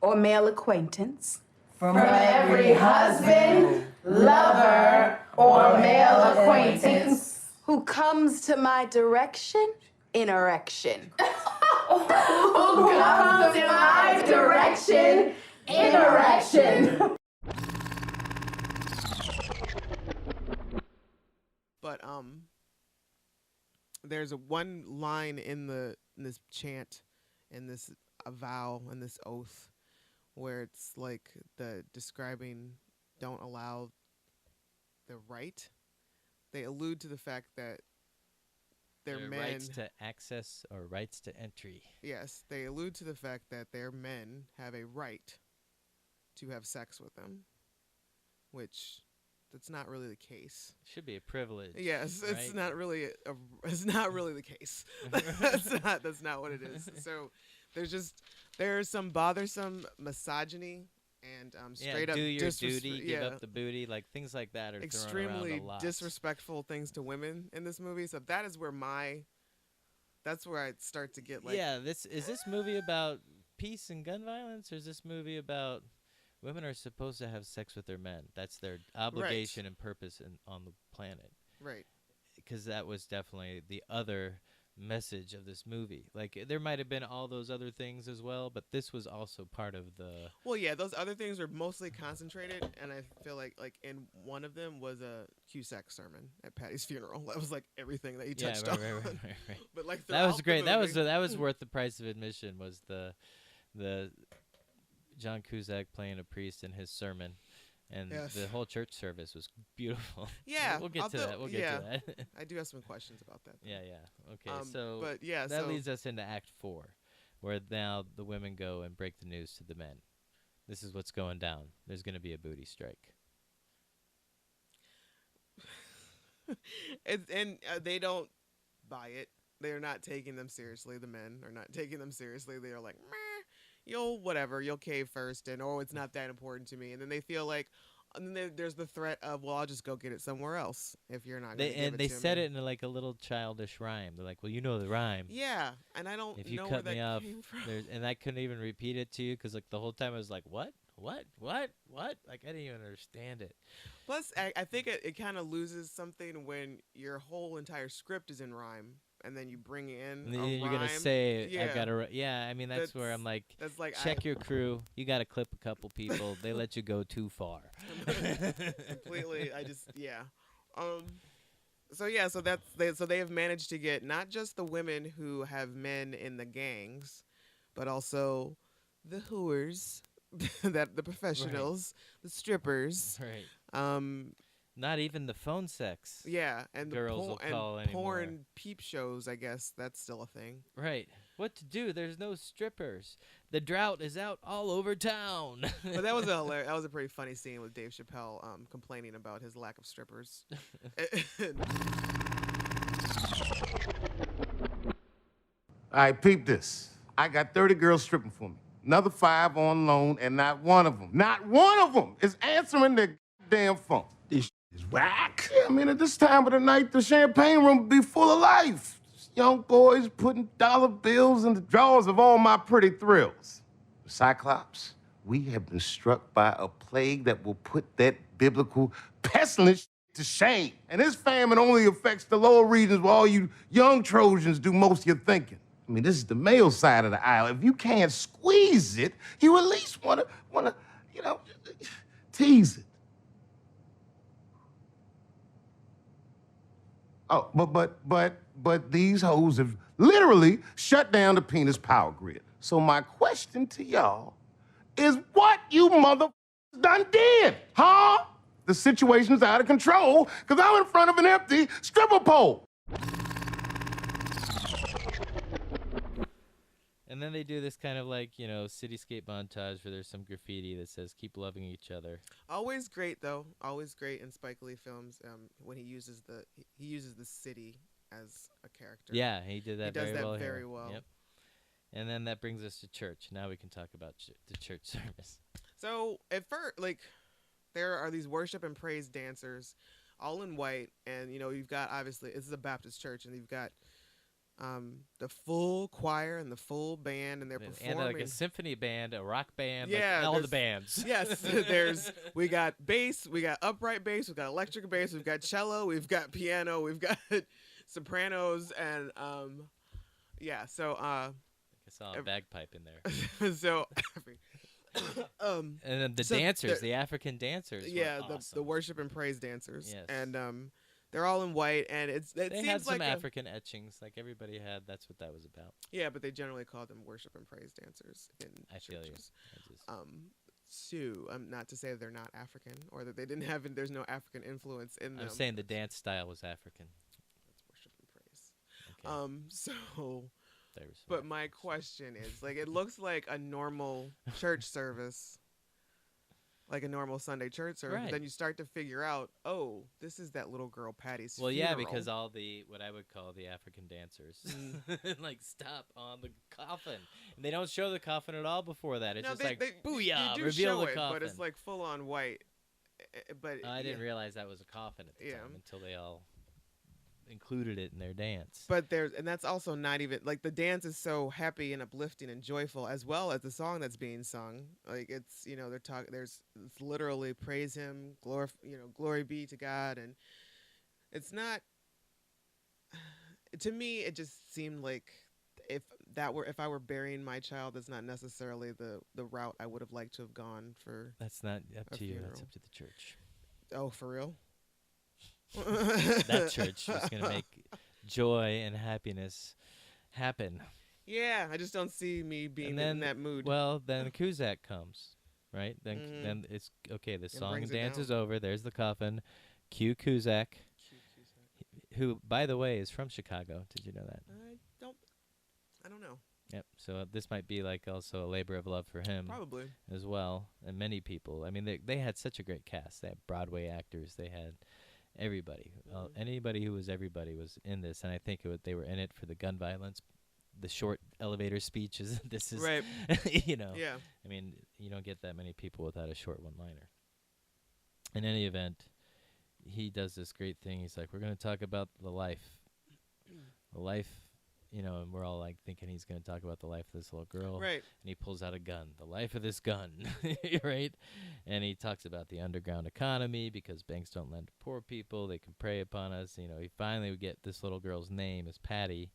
[SPEAKER 4] or male acquaintance.
[SPEAKER 7] from every husband, lover, or male acquaintance
[SPEAKER 4] Who comes to my direction in erection.
[SPEAKER 7] who comes in my direction in erection.
[SPEAKER 1] But there's one line in the this chant and this vow and this oath where it's like the describing don't allow the right. They allude to the fact that they're
[SPEAKER 2] Their
[SPEAKER 1] men.
[SPEAKER 2] rights to access or rights to entry.
[SPEAKER 1] Yes, they allude to the fact that their men have a right to have sex with them, which that's not really the case.
[SPEAKER 2] Should be a privilege.
[SPEAKER 1] Yes,
[SPEAKER 2] right?
[SPEAKER 1] it's not really it's not really the case. that's not what it is. So there's some bothersome misogyny and straight up
[SPEAKER 2] do your duty, give up the booty, like things like that are
[SPEAKER 1] extremely
[SPEAKER 2] thrown around a lot.
[SPEAKER 1] disrespectful things to women in this movie. So that is where that's where I start to get like
[SPEAKER 2] is this movie about peace and gun violence, or is this movie about women are supposed to have sex with their men? That's their obligation and purpose on the planet.
[SPEAKER 1] Right.
[SPEAKER 2] Because that was definitely the other message of this movie. Like there might have been all those other things as well, but this was also part of the.
[SPEAKER 1] Well, yeah, those other things were mostly concentrated, and I feel like in one of them was a Cusack sermon at Patty's funeral. That was like everything that he touched on.
[SPEAKER 2] Right.
[SPEAKER 1] But like
[SPEAKER 2] that was
[SPEAKER 1] throughout
[SPEAKER 2] great.
[SPEAKER 1] the movie,
[SPEAKER 2] That was worth the price of admission. Was the John Cusack playing a priest in his sermon. And the whole church service was beautiful.
[SPEAKER 1] Yeah,
[SPEAKER 2] we'll get to that. We'll get to that.
[SPEAKER 1] I do have some questions about that.
[SPEAKER 2] Yeah. Okay, so
[SPEAKER 1] but yeah,
[SPEAKER 2] that leads us into Act 4, where now the women go and break the news to the men. This is what's going down. There's going to be a booty strike.
[SPEAKER 1] and they don't buy it. They're not taking them seriously. The men are not taking them seriously. They are like, meh. You'll cave first, and it's not that important to me. And then they feel like, and then there's the threat of, well, I'll just go get it somewhere else if you're not going to give it to me.
[SPEAKER 2] And they said it in like a little childish rhyme. They're like, well, you know the rhyme.
[SPEAKER 1] Yeah, and I don't
[SPEAKER 2] if you
[SPEAKER 1] know
[SPEAKER 2] cut
[SPEAKER 1] where
[SPEAKER 2] me
[SPEAKER 1] that
[SPEAKER 2] off,
[SPEAKER 1] came from.
[SPEAKER 2] and I couldn't even repeat it to you because like the whole time I was like, what? Like I didn't even understand it.
[SPEAKER 1] Plus, I think it kind of loses something when your whole entire script is in rhyme. And then you bring in
[SPEAKER 2] and
[SPEAKER 1] a
[SPEAKER 2] then you're
[SPEAKER 1] rhyme.
[SPEAKER 2] gonna say, I gotta. I mean, that's where I'm like,
[SPEAKER 1] that's like
[SPEAKER 2] check your crew. You gotta clip a couple people. They let you go too far.
[SPEAKER 1] Completely. So they have managed to get not just the women who have men in the gangs, but also the hooers, that the professionals, the strippers,
[SPEAKER 2] right? Not even the phone sex.
[SPEAKER 1] Yeah, and
[SPEAKER 2] girls
[SPEAKER 1] the
[SPEAKER 2] will call anymore.
[SPEAKER 1] porn peep shows. I guess that's still a thing.
[SPEAKER 2] Right. What to do? There's no strippers. The drought is out all over town.
[SPEAKER 1] But that was a pretty funny scene with Dave Chappelle complaining about his lack of strippers.
[SPEAKER 9] All right, peep this. I got 30 girls stripping for me. Another 5 on loan, and not one of them is answering their damn phone. This is whack. Yeah, I mean, at this time of the night, the champagne room would be full of life. Young boys putting dollar bills in the drawers of all my pretty thrills. Cyclops, we have been struck by a plague that will put that biblical pestilence to shame. And this famine only affects the lower regions where all you young Trojans do most of your thinking. I mean, this is the male side of the aisle. If you can't squeeze it, you at least wanna, tease it. Oh, but these hoes have literally shut down the penis power grid. So my question to y'all is what you mother done did, huh? The situation's out of control because I'm in front of an empty stripper pole.
[SPEAKER 2] And then they do this kind of like, cityscape montage where there's some graffiti that says keep loving each other.
[SPEAKER 1] Always great though. Always great in Spike Lee films when he uses the city as a character.
[SPEAKER 2] Yeah, he did that very well.
[SPEAKER 1] Very well.
[SPEAKER 2] Yep. And then that brings us to church. Now we can talk about the church service.
[SPEAKER 1] So at first, there are these worship and praise dancers, all in white, and you've got obviously this is a Baptist church, and you've got the full choir and the full band, and they're performing.
[SPEAKER 2] And like a symphony band, a rock band,
[SPEAKER 1] yeah,
[SPEAKER 2] all the bands.
[SPEAKER 1] Yes, we got bass, we got upright bass, we've got electric bass, we've got cello, we've got piano, we've got sopranos, and so
[SPEAKER 2] I saw a bagpipe in there.
[SPEAKER 1] so
[SPEAKER 2] and then the dancers, the African dancers.
[SPEAKER 1] Yeah,
[SPEAKER 2] were awesome.
[SPEAKER 1] the worship and praise dancers.
[SPEAKER 2] Yes.
[SPEAKER 1] And They're all in white, and it
[SPEAKER 2] They
[SPEAKER 1] seems
[SPEAKER 2] had some
[SPEAKER 1] like
[SPEAKER 2] African etchings, like everybody had. That's what that was about.
[SPEAKER 1] yeah, but they generally call them worship and praise dancers in
[SPEAKER 2] I feel you.
[SPEAKER 1] churches. Sue, not to say they're not African or that they didn't have. There's no African influence in them.
[SPEAKER 2] I'm saying the dance style was African.
[SPEAKER 1] That's worship and praise.
[SPEAKER 2] Okay.
[SPEAKER 1] So.
[SPEAKER 2] There was some
[SPEAKER 1] But my
[SPEAKER 2] references.
[SPEAKER 1] question is, like, it looks like a normal church service, like a normal Sunday church service.
[SPEAKER 2] Right.
[SPEAKER 1] Then you start to figure out, oh, this is that little girl Patty's
[SPEAKER 2] Well,
[SPEAKER 1] funeral.
[SPEAKER 2] yeah, because all the what I would call the African dancers, like stop on the coffin, and they don't show the coffin at all before that. It's
[SPEAKER 1] no,
[SPEAKER 2] just
[SPEAKER 1] they,
[SPEAKER 2] like
[SPEAKER 1] they,
[SPEAKER 2] booyah,
[SPEAKER 1] you do
[SPEAKER 2] reveal
[SPEAKER 1] show
[SPEAKER 2] the
[SPEAKER 1] it,
[SPEAKER 2] coffin.
[SPEAKER 1] but it's like full on white. But
[SPEAKER 2] I
[SPEAKER 1] yeah.
[SPEAKER 2] didn't realize that was a coffin at the
[SPEAKER 1] Yeah.
[SPEAKER 2] time until they all included it in their dance.
[SPEAKER 1] But and that's also not even like the dance is so happy and uplifting and joyful, as well as the song that's being sung. Like it's they're talking. It's literally praise Him, glory be to God, and it's not. To me, it just seemed like if I were burying my child, that's not necessarily the route I would have liked to have gone for.
[SPEAKER 2] That's not up
[SPEAKER 1] a
[SPEAKER 2] to you. That's
[SPEAKER 1] funeral.
[SPEAKER 2] up to the church.
[SPEAKER 1] Oh, for real?
[SPEAKER 2] That church is going to make joy and happiness happen.
[SPEAKER 1] Yeah, I just don't see me being
[SPEAKER 2] And then,
[SPEAKER 1] in that mood.
[SPEAKER 2] Well, then Kuzak comes, right? Then
[SPEAKER 1] Mhm.
[SPEAKER 2] then it's okay. The song
[SPEAKER 1] brings
[SPEAKER 2] and
[SPEAKER 1] it
[SPEAKER 2] dance
[SPEAKER 1] down.
[SPEAKER 2] is over. There's the coffin. Cue Kuzak, who, by the way, is from Chicago. Did you know that?
[SPEAKER 1] I don't know.
[SPEAKER 2] Yep. So this might be like also a labor of love for him.
[SPEAKER 1] Probably.
[SPEAKER 2] As well, and many people. I mean, they had such a great cast. They had Broadway actors. They had everybody. Anybody who was everybody was in this, and I think they were in it for the gun violence, the short elevator speeches. This is
[SPEAKER 1] Right.
[SPEAKER 2] Yeah. I mean, you don't get that many people without a short one-liner. In any event, he does this great thing. He's like, we're going to talk about the life. The life, and we're all like thinking he's going to talk about the life of this little girl.
[SPEAKER 1] Right.
[SPEAKER 2] And he pulls out a gun, the life of this gun, right? And he talks about the underground economy because banks don't lend to poor people. They can prey upon us. He finally would get this little girl's name is Patty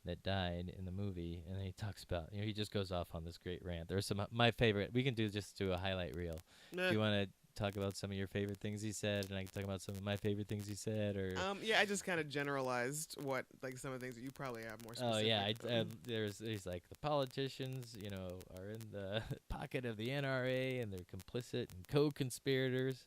[SPEAKER 2] that died in the movie. And then he talks about, he just goes off on this great rant. There's some, my favorite, we can do a highlight reel.
[SPEAKER 1] Nah.
[SPEAKER 2] Do you want to talk about some of your favorite things he said, and I can talk about some of my favorite things he said, or
[SPEAKER 1] yeah, I just kind of generalized some of the things that you probably have more specific.
[SPEAKER 2] oh yeah, he's like the politicians, are in the pocket of the NRA and they're complicit and co-conspirators.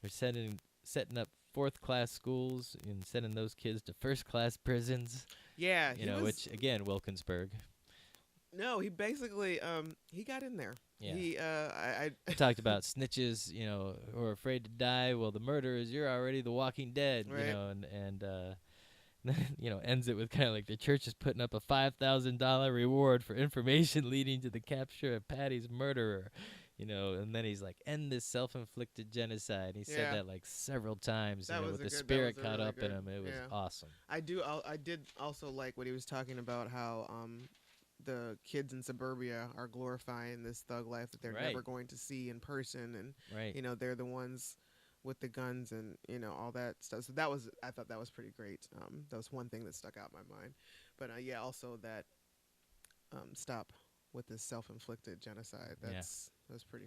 [SPEAKER 2] They're setting up fourth-class schools and sending those kids to first-class prisons.
[SPEAKER 1] Yeah,
[SPEAKER 2] which again, Wilkinsburg.
[SPEAKER 1] No, he basically he got in there.
[SPEAKER 2] Yeah.
[SPEAKER 1] He I
[SPEAKER 2] talked about snitches, who are afraid to die. Well, the murderers, you're already the Walking Dead,
[SPEAKER 1] right.
[SPEAKER 2] and ends it with kind of like the church is putting up a $5,000 reward for information leading to the capture of Patty's murderer. And then he's like, end this self-inflicted genocide. He said that like several times, with the spirit caught up in him. It was awesome.
[SPEAKER 1] I did also like what he was talking about, how the kids in suburbia are glorifying this thug life that they're never going to see in person, and they're the ones with the guns and all that stuff. So I thought that was pretty great. That was one thing that stuck out in my mind. But also that stop with this self-inflicted genocide. That's pretty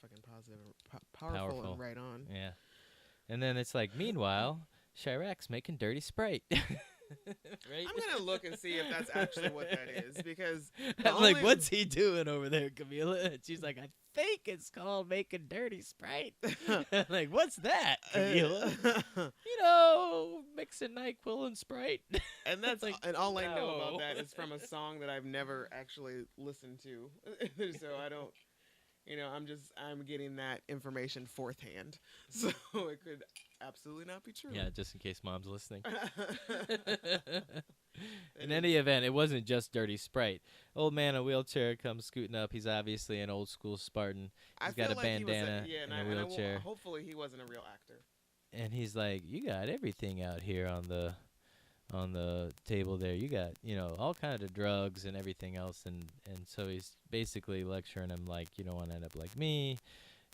[SPEAKER 1] fucking positive, and powerful, and right on.
[SPEAKER 2] Yeah. And then it's like, meanwhile, Chi-Raq's making dirty Sprite. Right?
[SPEAKER 1] I'm gonna look and see if that's actually what that is, because
[SPEAKER 2] I'm like, what's he doing over there, Kahmeela? And she's like, I think it's called making dirty Sprite. I'm like, what's that, Kahmeela? Mixing NyQuil and Sprite.
[SPEAKER 1] And that's
[SPEAKER 2] like,
[SPEAKER 1] and all I know about that is from a song that I've never actually listened to, so I don't. I'm getting that information fourth hand, so it could absolutely not be true.
[SPEAKER 2] Yeah, just in case Mom's listening. In any event, it wasn't just dirty Sprite. Old man in a wheelchair comes scooting up. He's obviously an old school Spartan. He's got a bandana and a wheelchair.
[SPEAKER 1] Hopefully he wasn't a real actor.
[SPEAKER 2] And he's like, you got everything out here on the table there. You got, all kinds of drugs and everything else. And so he's basically lecturing him like, you don't want to end up like me,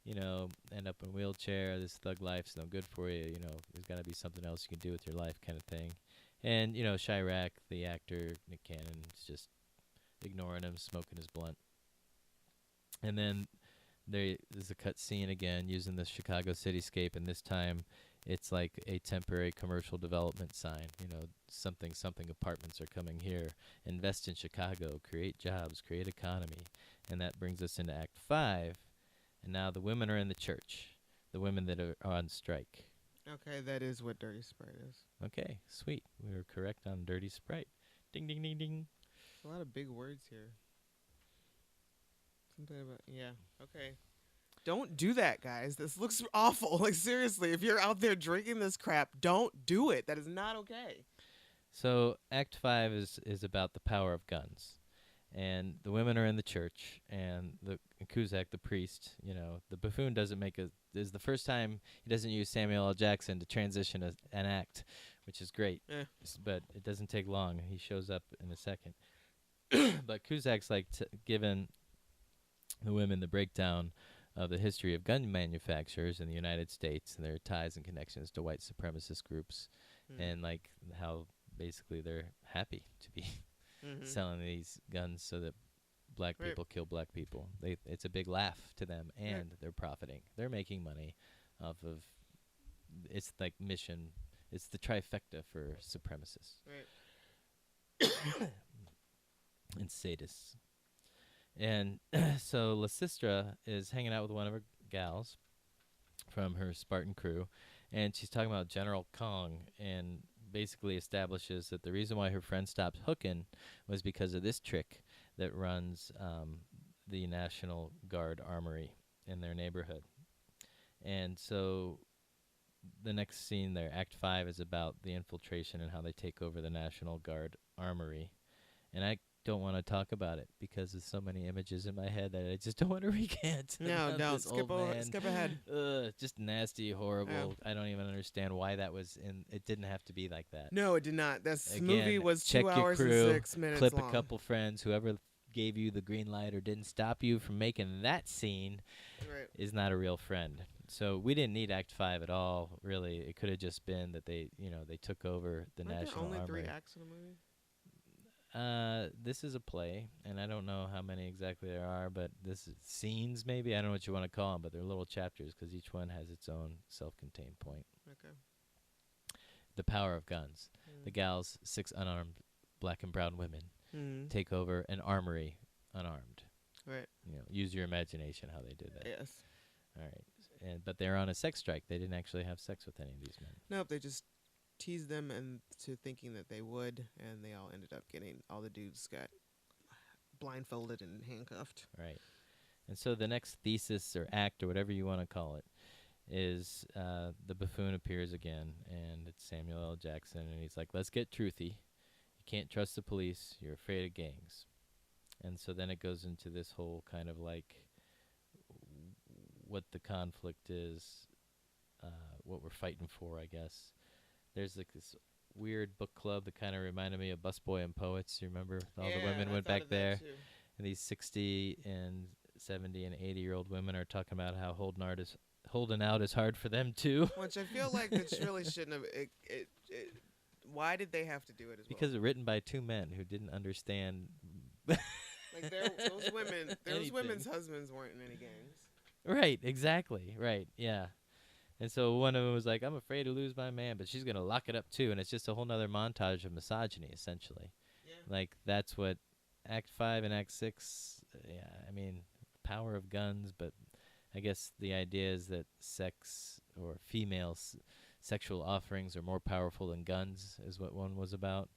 [SPEAKER 2] end up in a wheelchair. This thug life's no good for you. There's got to be something else you can do with your life kind of thing. And, Chi-Raq, the actor, Nick Cannon, is just ignoring him, smoking his blunt. And then there's a cut scene again using the Chicago cityscape, and this time it's like a temporary commercial development sign. You know, something apartments are coming here. Invest in Chicago, create jobs, create economy. And that brings us into Act 5. And now the women are in the church, the women that are on strike.
[SPEAKER 1] Okay, that is what Dirty Sprite is.
[SPEAKER 2] Okay, sweet. We were correct on Dirty Sprite. Ding, ding, ding, ding.
[SPEAKER 1] A lot of big words here. Something about, yeah, okay. Don't do that, guys. This looks awful. Like, seriously, if you're out there drinking this crap, don't do it. That is not okay.
[SPEAKER 2] So Act 5 is about the power of guns. And the women are in the church, and the Cusack, the priest, you know, the buffoon doesn't make a... This is the first time he doesn't use Samuel L. Jackson to transition an act, which is great. But it doesn't take long. He shows up in a second. But Cusack's like giving the women the breakdown of the history of gun manufacturers in the United States and their ties and connections to white supremacist groups, and like how basically they're happy to be selling these guns so that black people kill black people. It's a big laugh to them, and they're profiting. They're making money off of. It's like mission. It's the trifecta for supremacists. And sadists. And so Lysistrata is hanging out with one of her gals from her Spartan crew, and she's talking about General Kong, and basically establishes that the reason why her friend stopped hooking was because of this trick that runs the National Guard armory in their neighborhood. And so the next scene there, Act 5, is about the infiltration and how they take over the National Guard armory. And I don't want to talk about it because there's so many images in my head that I just don't want to recant.
[SPEAKER 1] No, don't. Skip ahead.
[SPEAKER 2] Just nasty, horrible. I don't even understand why that was in. It didn't have to be like that.
[SPEAKER 1] No, it did not. This
[SPEAKER 2] Again,
[SPEAKER 1] movie was
[SPEAKER 2] check
[SPEAKER 1] 2
[SPEAKER 2] your
[SPEAKER 1] hours
[SPEAKER 2] crew,
[SPEAKER 1] and 6 minutes
[SPEAKER 2] clip
[SPEAKER 1] long.
[SPEAKER 2] a couple friends. Whoever gave you the green light or didn't stop you from making that scene is not a real friend. So we didn't need Act 5 at all, really. It could have just been that they took over the National
[SPEAKER 1] Aren't there only
[SPEAKER 2] Armory.
[SPEAKER 1] 3 acts in the movie?
[SPEAKER 2] This is a play, and I don't know how many exactly there are, but this is scenes maybe. I don't know what you want to call them, but they're little chapters because each one has its own self-contained point.
[SPEAKER 1] Okay.
[SPEAKER 2] The power of guns. The gals, 6 unarmed black and brown women, take over an armory unarmed.
[SPEAKER 1] Right.
[SPEAKER 2] You know, use your imagination how they did that.
[SPEAKER 1] Yes.
[SPEAKER 2] All right. But they're on a sex strike. They didn't actually have sex with any of these men.
[SPEAKER 1] Nope, they just teased them into thinking that they would, and they all ended up all the dudes got blindfolded and handcuffed.
[SPEAKER 2] Right. And so the next thesis or act or whatever you want to call it is the buffoon appears again, and it's Samuel L. Jackson, and he's like, let's get truthy. You can't trust the police. You're afraid of gangs. And so then it goes into this whole kind of like what the conflict is, what we're fighting for, I guess. There's like this weird book club that kind of reminded me of Busboy and Poets. You remember all the women went back there, and these 60 and 70 and 80-year-old women are talking about how holding out is hard for them too.
[SPEAKER 1] Which I feel like it really shouldn't have. Why did they have to do it as well?
[SPEAKER 2] Because it's written by 2 men who didn't understand.
[SPEAKER 1] Like those women's husbands weren't in any gangs.
[SPEAKER 2] Right. Exactly. Right. Yeah. And so one of them was like, I'm afraid to lose my man, but she's going to lock it up too. And it's just a whole nother montage of misogyny, essentially. Yeah. Like, that's what Act 5 and Act 6, I mean, power of guns, but I guess the idea is that sex or female sexual offerings are more powerful than guns is what one was about.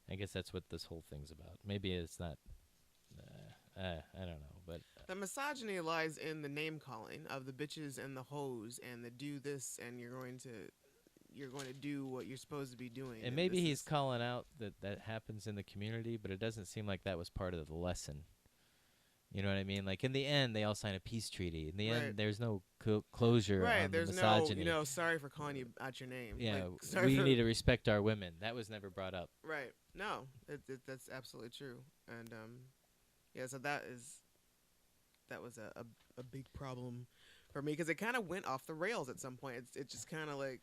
[SPEAKER 2] I guess that's what this whole thing's about. Maybe it's not, I don't know, but...
[SPEAKER 1] The misogyny lies in the name calling of the bitches and the hoes and the do this and you're going to do what you're supposed to be doing.
[SPEAKER 2] And maybe he's calling out that happens in the community, but it doesn't seem like that was part of the lesson. You know what I mean? Like in the end, they all sign a peace treaty. In the end, there's no closure on the misogyny.
[SPEAKER 1] There's no, sorry for calling you out your name.
[SPEAKER 2] Yeah,
[SPEAKER 1] like,
[SPEAKER 2] we need to respect our women. That was never brought up.
[SPEAKER 1] Right. No, that's absolutely true. And yeah, so that was a big problem for me because it kind of went off the rails at some point. It just kind of like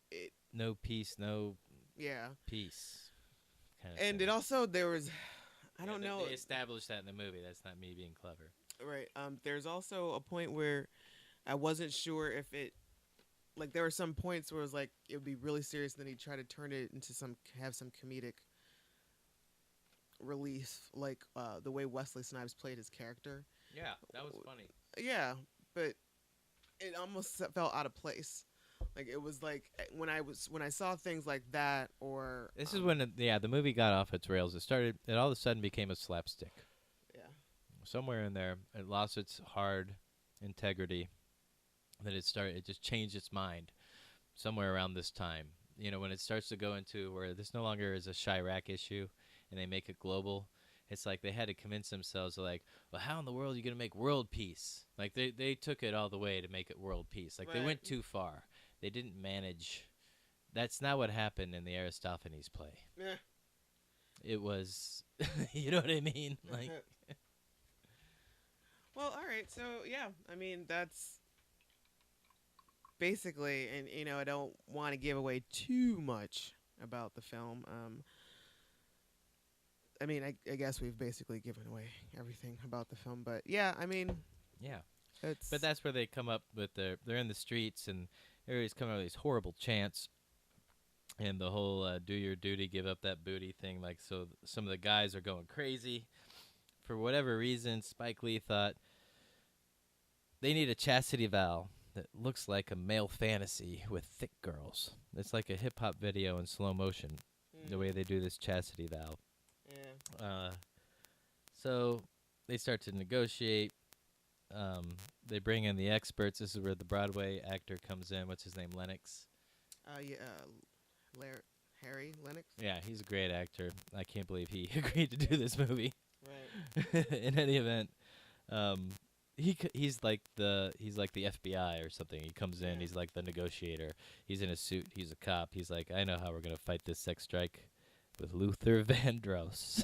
[SPEAKER 1] it.
[SPEAKER 2] No peace, no.
[SPEAKER 1] Yeah.
[SPEAKER 2] Peace.
[SPEAKER 1] And
[SPEAKER 2] thing.
[SPEAKER 1] It also there was. I don't know.
[SPEAKER 2] They established that in the movie. That's not me being clever.
[SPEAKER 1] Right. There's also a point where I wasn't sure if it like there were some points where it was like it would be really serious, and then he'd try to turn it into have some comedic relief, like the way Wesley Snipes played his character.
[SPEAKER 2] Yeah, that was funny.
[SPEAKER 1] Yeah, but it almost felt out of place. Like it was like when I saw things like that, or
[SPEAKER 2] This is when the movie got off its rails. It all of a sudden became a slapstick.
[SPEAKER 1] yeah,
[SPEAKER 2] Somewhere in there, it lost its hard integrity. That it just changed its mind. Somewhere around this time, when it starts to go into where this no longer is a Chi-Raq issue, and they make it global. It's like they had to convince themselves, like, well, how in the world are you gonna make world peace? Like they took it all the way to make it world peace. Like they went too far. They didn't manage. That's not what happened in the Aristophanes play.
[SPEAKER 1] yeah.
[SPEAKER 2] It was, you know what I mean? Like,
[SPEAKER 1] Well, all right. So yeah, I mean that's basically, and I don't want to give away too much about the film. I mean, I guess we've basically given away everything about the film, but yeah, I mean,
[SPEAKER 2] yeah.
[SPEAKER 1] it's
[SPEAKER 2] But that's where they come up with they're in the streets and everybody's coming up with these horrible chants. And the whole do your duty, give up that booty thing. Like, so some of the guys are going crazy. For whatever reason, Spike Lee thought they need a chastity vow that looks like a male fantasy with thick girls. It's like a hip-hop video in slow motion, the way they do this chastity vow.
[SPEAKER 1] yeah.
[SPEAKER 2] So they start to negotiate. They bring in the experts. This is where the Broadway actor comes in. What's his name? Lennox?
[SPEAKER 1] Yeah, Harry Lennox.
[SPEAKER 2] Yeah, he's a great actor. I can't believe he agreed to do this movie.
[SPEAKER 1] Right.
[SPEAKER 2] In any event, he's like the FBI or something. He comes in. He's like the negotiator. He's in a suit. He's a cop. He's like, I know how we're gonna fight this sex strike with Luther Vandross.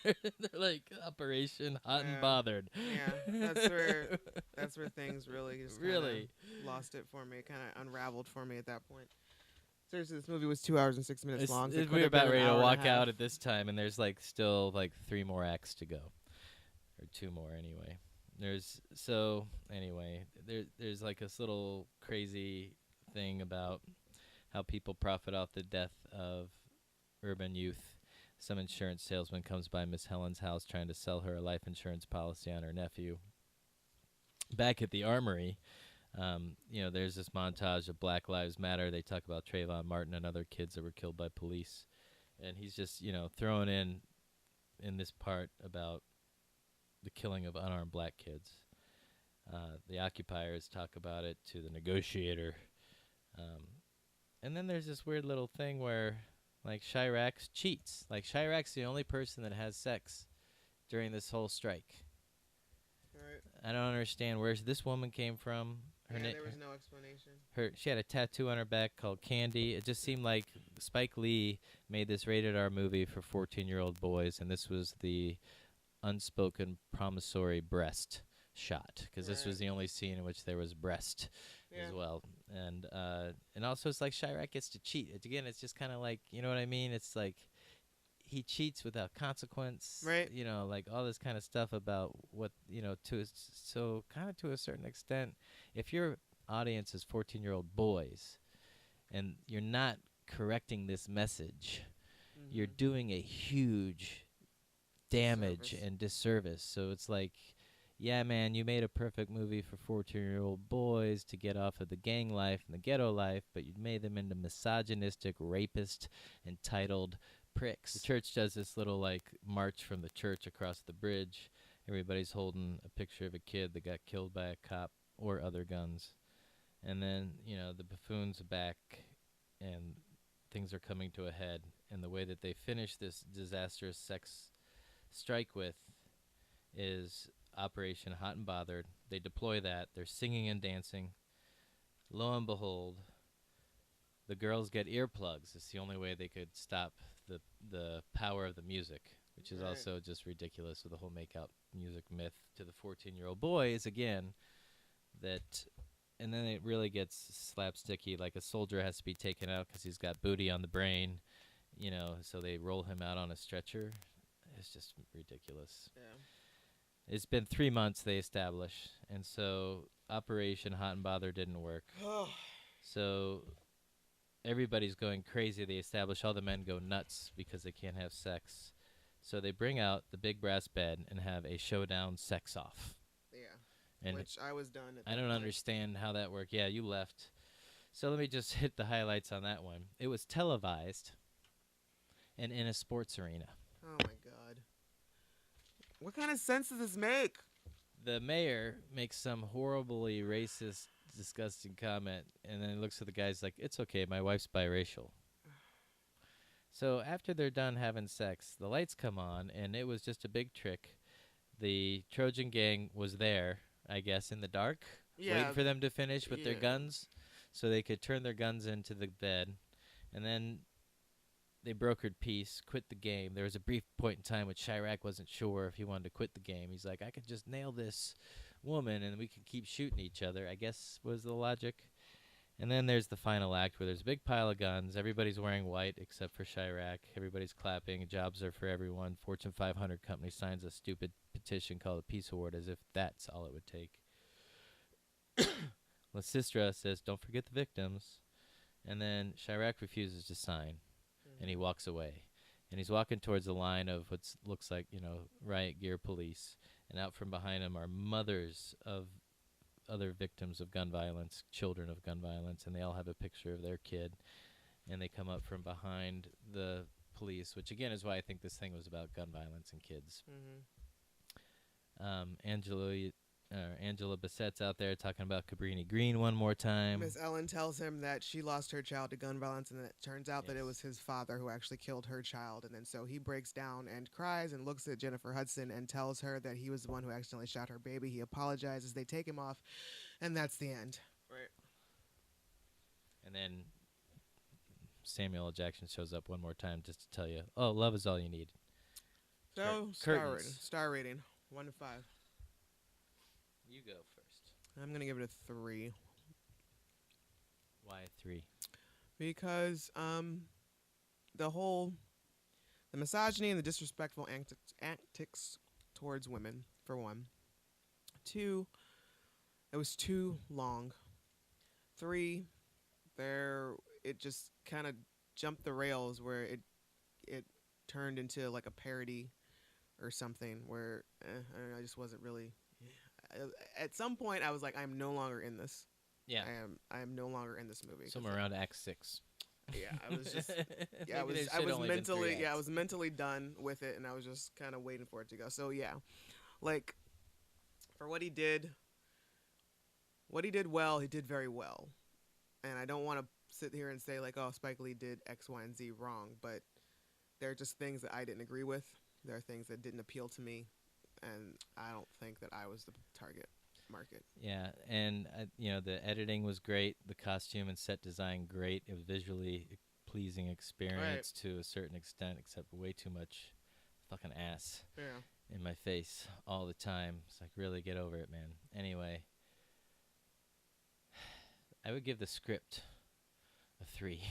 [SPEAKER 2] They're like Operation Hot and Bothered.
[SPEAKER 1] Yeah, that's where things really just lost it for me. Kind of unraveled for me at that point. Seriously, this movie was 2 hours and 6 minutes long. So
[SPEAKER 2] We're about ready to walk out at this time, and there's like still like 3 more acts to go, or 2 more anyway. There's like this little crazy thing about how people profit off the death of urban youth. Some insurance salesman comes by Miss Helen's house trying to sell her a life insurance policy on her nephew. Back at the armory, there's this montage of Black Lives Matter. They talk about Trayvon Martin and other kids that were killed by police. And he's just, throwing in this part about the killing of unarmed black kids. The occupiers talk about it to the negotiator. And then there's this weird little thing where, like, Chi-Raq cheats. Like, Chi-Raq's the only person that has sex during this whole strike.
[SPEAKER 1] Right.
[SPEAKER 2] I don't understand where this woman came from.
[SPEAKER 1] There was no explanation.
[SPEAKER 2] She had a tattoo on her back called Candy. It just seemed like Spike Lee made this rated R movie for 14-year-old boys, and this was the unspoken promissory breast shot, because this was the only scene in which there was breast as well. And also it's like Chi-Raq gets to cheat. It's just kind of like, you know what I mean? It's like he cheats without consequence,
[SPEAKER 1] right?
[SPEAKER 2] Like all this kind of stuff about what, so kind of to a certain extent, if your audience is 14-year-old boys and you're not correcting this message, you're doing a huge damage and disservice. So it's like, yeah, man, you made a perfect movie for 14-year-old boys to get off of the gang life and the ghetto life, but you made them into misogynistic, rapist, entitled pricks. The church does this little, like, march from the church across the bridge. Everybody's holding a picture of a kid that got killed by a cop or other guns. And then, the buffoon's back and things are coming to a head. And the way that they finish this disastrous sex strike with is Operation Hot and Bothered. They deploy that. They're singing and dancing. Lo and behold, the girls get earplugs. It's the only way they could stop the power of the music, which is also just ridiculous with the whole make-out music myth to the 14-year-old boys again. And then it really gets slapsticky, like a soldier has to be taken out because he's got booty on the brain, so they roll him out on a stretcher. It's just ridiculous.
[SPEAKER 1] Yeah.
[SPEAKER 2] It's been 3 months, they established, and so Operation Hot and Bother didn't work. So everybody's going crazy. They establish all the men go nuts because they can't have sex. So they bring out the big brass bed and have a showdown sex off.
[SPEAKER 1] Yeah.
[SPEAKER 2] And
[SPEAKER 1] Which I was done at
[SPEAKER 2] I
[SPEAKER 1] that
[SPEAKER 2] don't
[SPEAKER 1] point.
[SPEAKER 2] understand how that worked. Yeah, you left. So let me just hit the highlights on that one. It was televised and in a sports arena.
[SPEAKER 1] Oh my god. What kind of sense does this make?
[SPEAKER 2] The mayor makes some horribly racist, disgusting comment, and then looks at the guys like, it's okay, my wife's biracial. So after they're done having sex, the lights come on, and it was just a big trick. The Trojan gang was there, I guess, in the dark, waiting for them to finish with their guns so they could turn their guns into the bed. And then they brokered peace, quit the game. There was a brief point in time when Chi-Raq wasn't sure if he wanted to quit the game. He's like, I could just nail this woman and we could keep shooting each other, I guess was the logic. And then there's the final act where there's a big pile of guns. Everybody's wearing white except for Chi-Raq. Everybody's clapping. Jobs are for everyone. Fortune 500 company signs a stupid petition called a peace award as if that's all it would take. Lysistrata says, don't forget the victims. And then Chi-Raq refuses to sign. And he walks away. And he's walking towards the line of what looks like, riot gear police. And out from behind him are mothers of other victims of gun violence, children of gun violence, and they all have a picture of their kid. And they come up from behind the police, which again is why I think this thing was about gun violence and kids. Angela Bassett's out there talking about Cabrini Green one more time.
[SPEAKER 1] Miss Ellen tells him that she lost her child to gun violence, and it turns out that it was his father who actually killed her child. And then so he breaks down and cries and looks at Jennifer Hudson and tells her that he was the one who accidentally shot her baby. He apologizes. They take him off, and that's the end. Right.
[SPEAKER 2] And then Samuel L. Jackson shows up one more time just to tell you, oh, love is all you need.
[SPEAKER 1] So, star rating, 1 to 5.
[SPEAKER 2] You go first.
[SPEAKER 1] I'm going to give it a 3.
[SPEAKER 2] Why 3?
[SPEAKER 1] Because the misogyny and the disrespectful antics towards women, for one. 2, it was too long. 3, it just kind of jumped the rails where it turned into like a parody or something where I don't know, I just wasn't really. At some point, I was like, I'm no longer in this.
[SPEAKER 2] Yeah,
[SPEAKER 1] I am no longer in this movie.
[SPEAKER 2] Somewhere around Act 6.
[SPEAKER 1] Yeah, I was just. Yeah, I was mentally done with it, and I was just kind of waiting for it to go. So yeah, like for what he did well, he did very well, and I don't want to sit here and say like, oh, Spike Lee did X, Y, and Z wrong, but there are just things that I didn't agree with. There are things that didn't appeal to me. And I don't think that I was the target market.
[SPEAKER 2] Yeah, and the editing was great. The costume and set design great. It was visually pleasing experience to a certain extent, except way too much fucking ass in my face all the time. It's like, really get over it, man. Anyway, I would give the script a 3.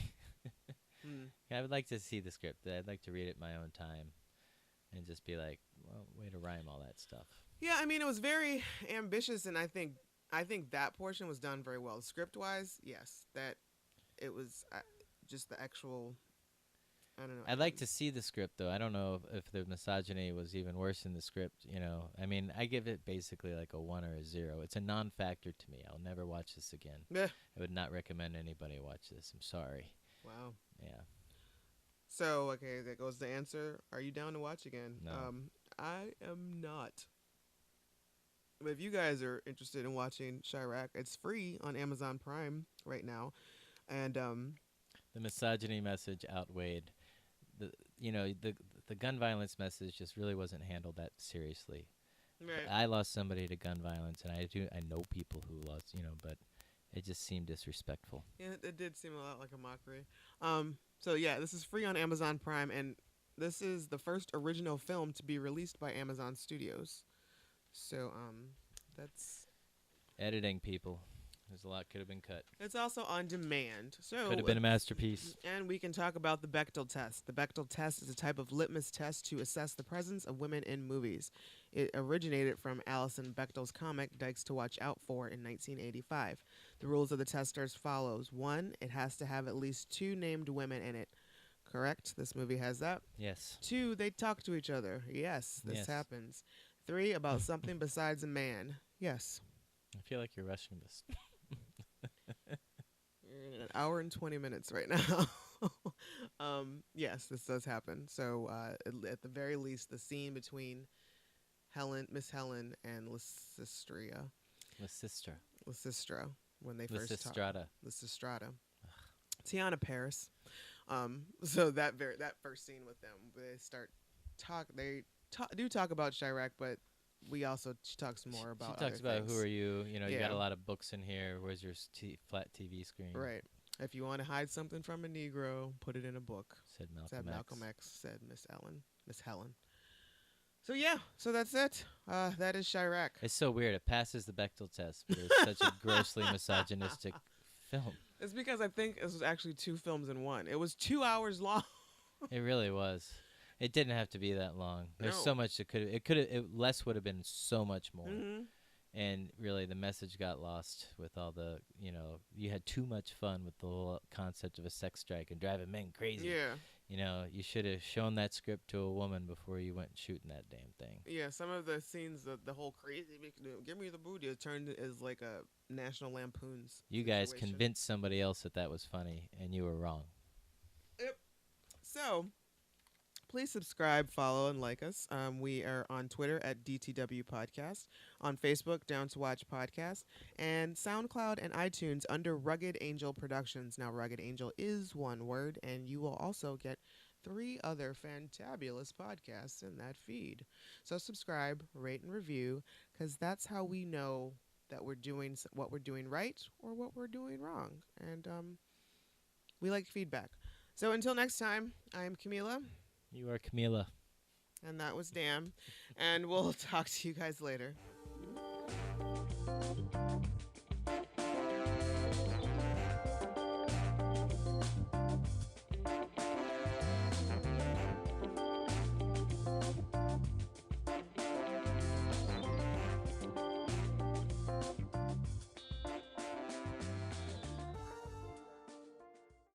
[SPEAKER 2] I would like to see the script. I'd like to read it in my own time. And just be like, well, way to rhyme all that stuff.
[SPEAKER 1] Yeah, I mean, it was very ambitious, and I think that portion was done very well. Script-wise, yes, that it was just the actual. I don't know.
[SPEAKER 2] I'd like to see the script, though. I don't know if the misogyny was even worse in the script. I mean, I give it basically like a 1 or a 0. It's a non-factor to me. I'll never watch this again. I would not recommend anybody watch this. I'm sorry.
[SPEAKER 1] Wow.
[SPEAKER 2] Yeah.
[SPEAKER 1] So, okay, that goes the answer. Are you down to watch again?
[SPEAKER 2] No.
[SPEAKER 1] I am not. But if you guys are interested in watching Chi-Raq, it's free on Amazon Prime right now. And
[SPEAKER 2] the misogyny message outweighed the gun violence message just really wasn't handled that seriously.
[SPEAKER 1] Right.
[SPEAKER 2] I lost somebody to gun violence, and I know people who lost, but it just seemed disrespectful.
[SPEAKER 1] Yeah, it did seem a lot like a mockery. So yeah, this is free on Amazon Prime, and this is the first original film to be released by Amazon Studios. So that's
[SPEAKER 2] editing, people. There's a lot could have been cut.
[SPEAKER 1] It's also on demand. So
[SPEAKER 2] could have been a masterpiece.
[SPEAKER 1] And we can talk about the Bechdel test. The Bechdel test is a type of litmus test to assess the presence of women in movies. It originated from Alison Bechdel's comic Dykes to Watch Out For in 1985. The rules of the test are as follows. 1, it has to have at least 2 named women in it. Correct? This movie has that.
[SPEAKER 2] Yes.
[SPEAKER 1] 2, they talk to each other. Yes, this
[SPEAKER 2] Yes.
[SPEAKER 1] happens. 3, about something besides a man. Yes.
[SPEAKER 2] I feel like you're rushing this.
[SPEAKER 1] We're in an hour and 20 minutes right now. Yes, this does happen. So at the very least, the scene between Miss Helen and Lysistra, when they first talk. Lysistrata. Tanya Parris. So that first scene with them, they start do talk about Chi-Raq, but she talks more about.
[SPEAKER 2] She talks
[SPEAKER 1] other
[SPEAKER 2] about
[SPEAKER 1] things.
[SPEAKER 2] who are you? You know, you got
[SPEAKER 1] Yeah.
[SPEAKER 2] a lot of books in here. Where's your flat TV screen?
[SPEAKER 1] Right. If you want to hide something from a Negro, put it in a book.
[SPEAKER 2] Said
[SPEAKER 1] Said
[SPEAKER 2] Malcolm
[SPEAKER 1] Malcolm X. Said Miss Helen. So yeah, so that's it. That is Chi-Raq.
[SPEAKER 2] It's so weird. It passes the Bechdel test, but it's such a grossly misogynistic film.
[SPEAKER 1] It's because I think it was actually 2 films in one. It was 2 hours long.
[SPEAKER 2] It really was. It didn't have to be that long. There's
[SPEAKER 1] No.
[SPEAKER 2] so much that less would have been so much more.
[SPEAKER 1] Mm-hmm.
[SPEAKER 2] And really, the message got lost with all the, you had too much fun with the whole concept of a sex strike and driving men crazy.
[SPEAKER 1] Yeah.
[SPEAKER 2] You should have shown that script to a woman before you went shooting that damn thing.
[SPEAKER 1] Yeah, some of the scenes, the whole crazy, give me the booty, it turned as like a National Lampoon's.
[SPEAKER 2] You guys
[SPEAKER 1] situation.
[SPEAKER 2] convinced somebody else that was funny, and you were wrong.
[SPEAKER 1] Yep. So, please subscribe, follow, and like us. We are on Twitter at DTW Podcast, on Facebook, Down to Watch Podcast, and SoundCloud and iTunes under Rugged Angel Productions. Now, Rugged Angel is one word, and you will also get 3 other fantabulous podcasts in that feed. So subscribe, rate, and review, because that's how we know that we're doing what we're doing right or what we're doing wrong. And we like feedback. So until next time, I'm Kahmeela.
[SPEAKER 2] You are Kahmeela.
[SPEAKER 1] And that was Dan. And we'll talk to you guys later.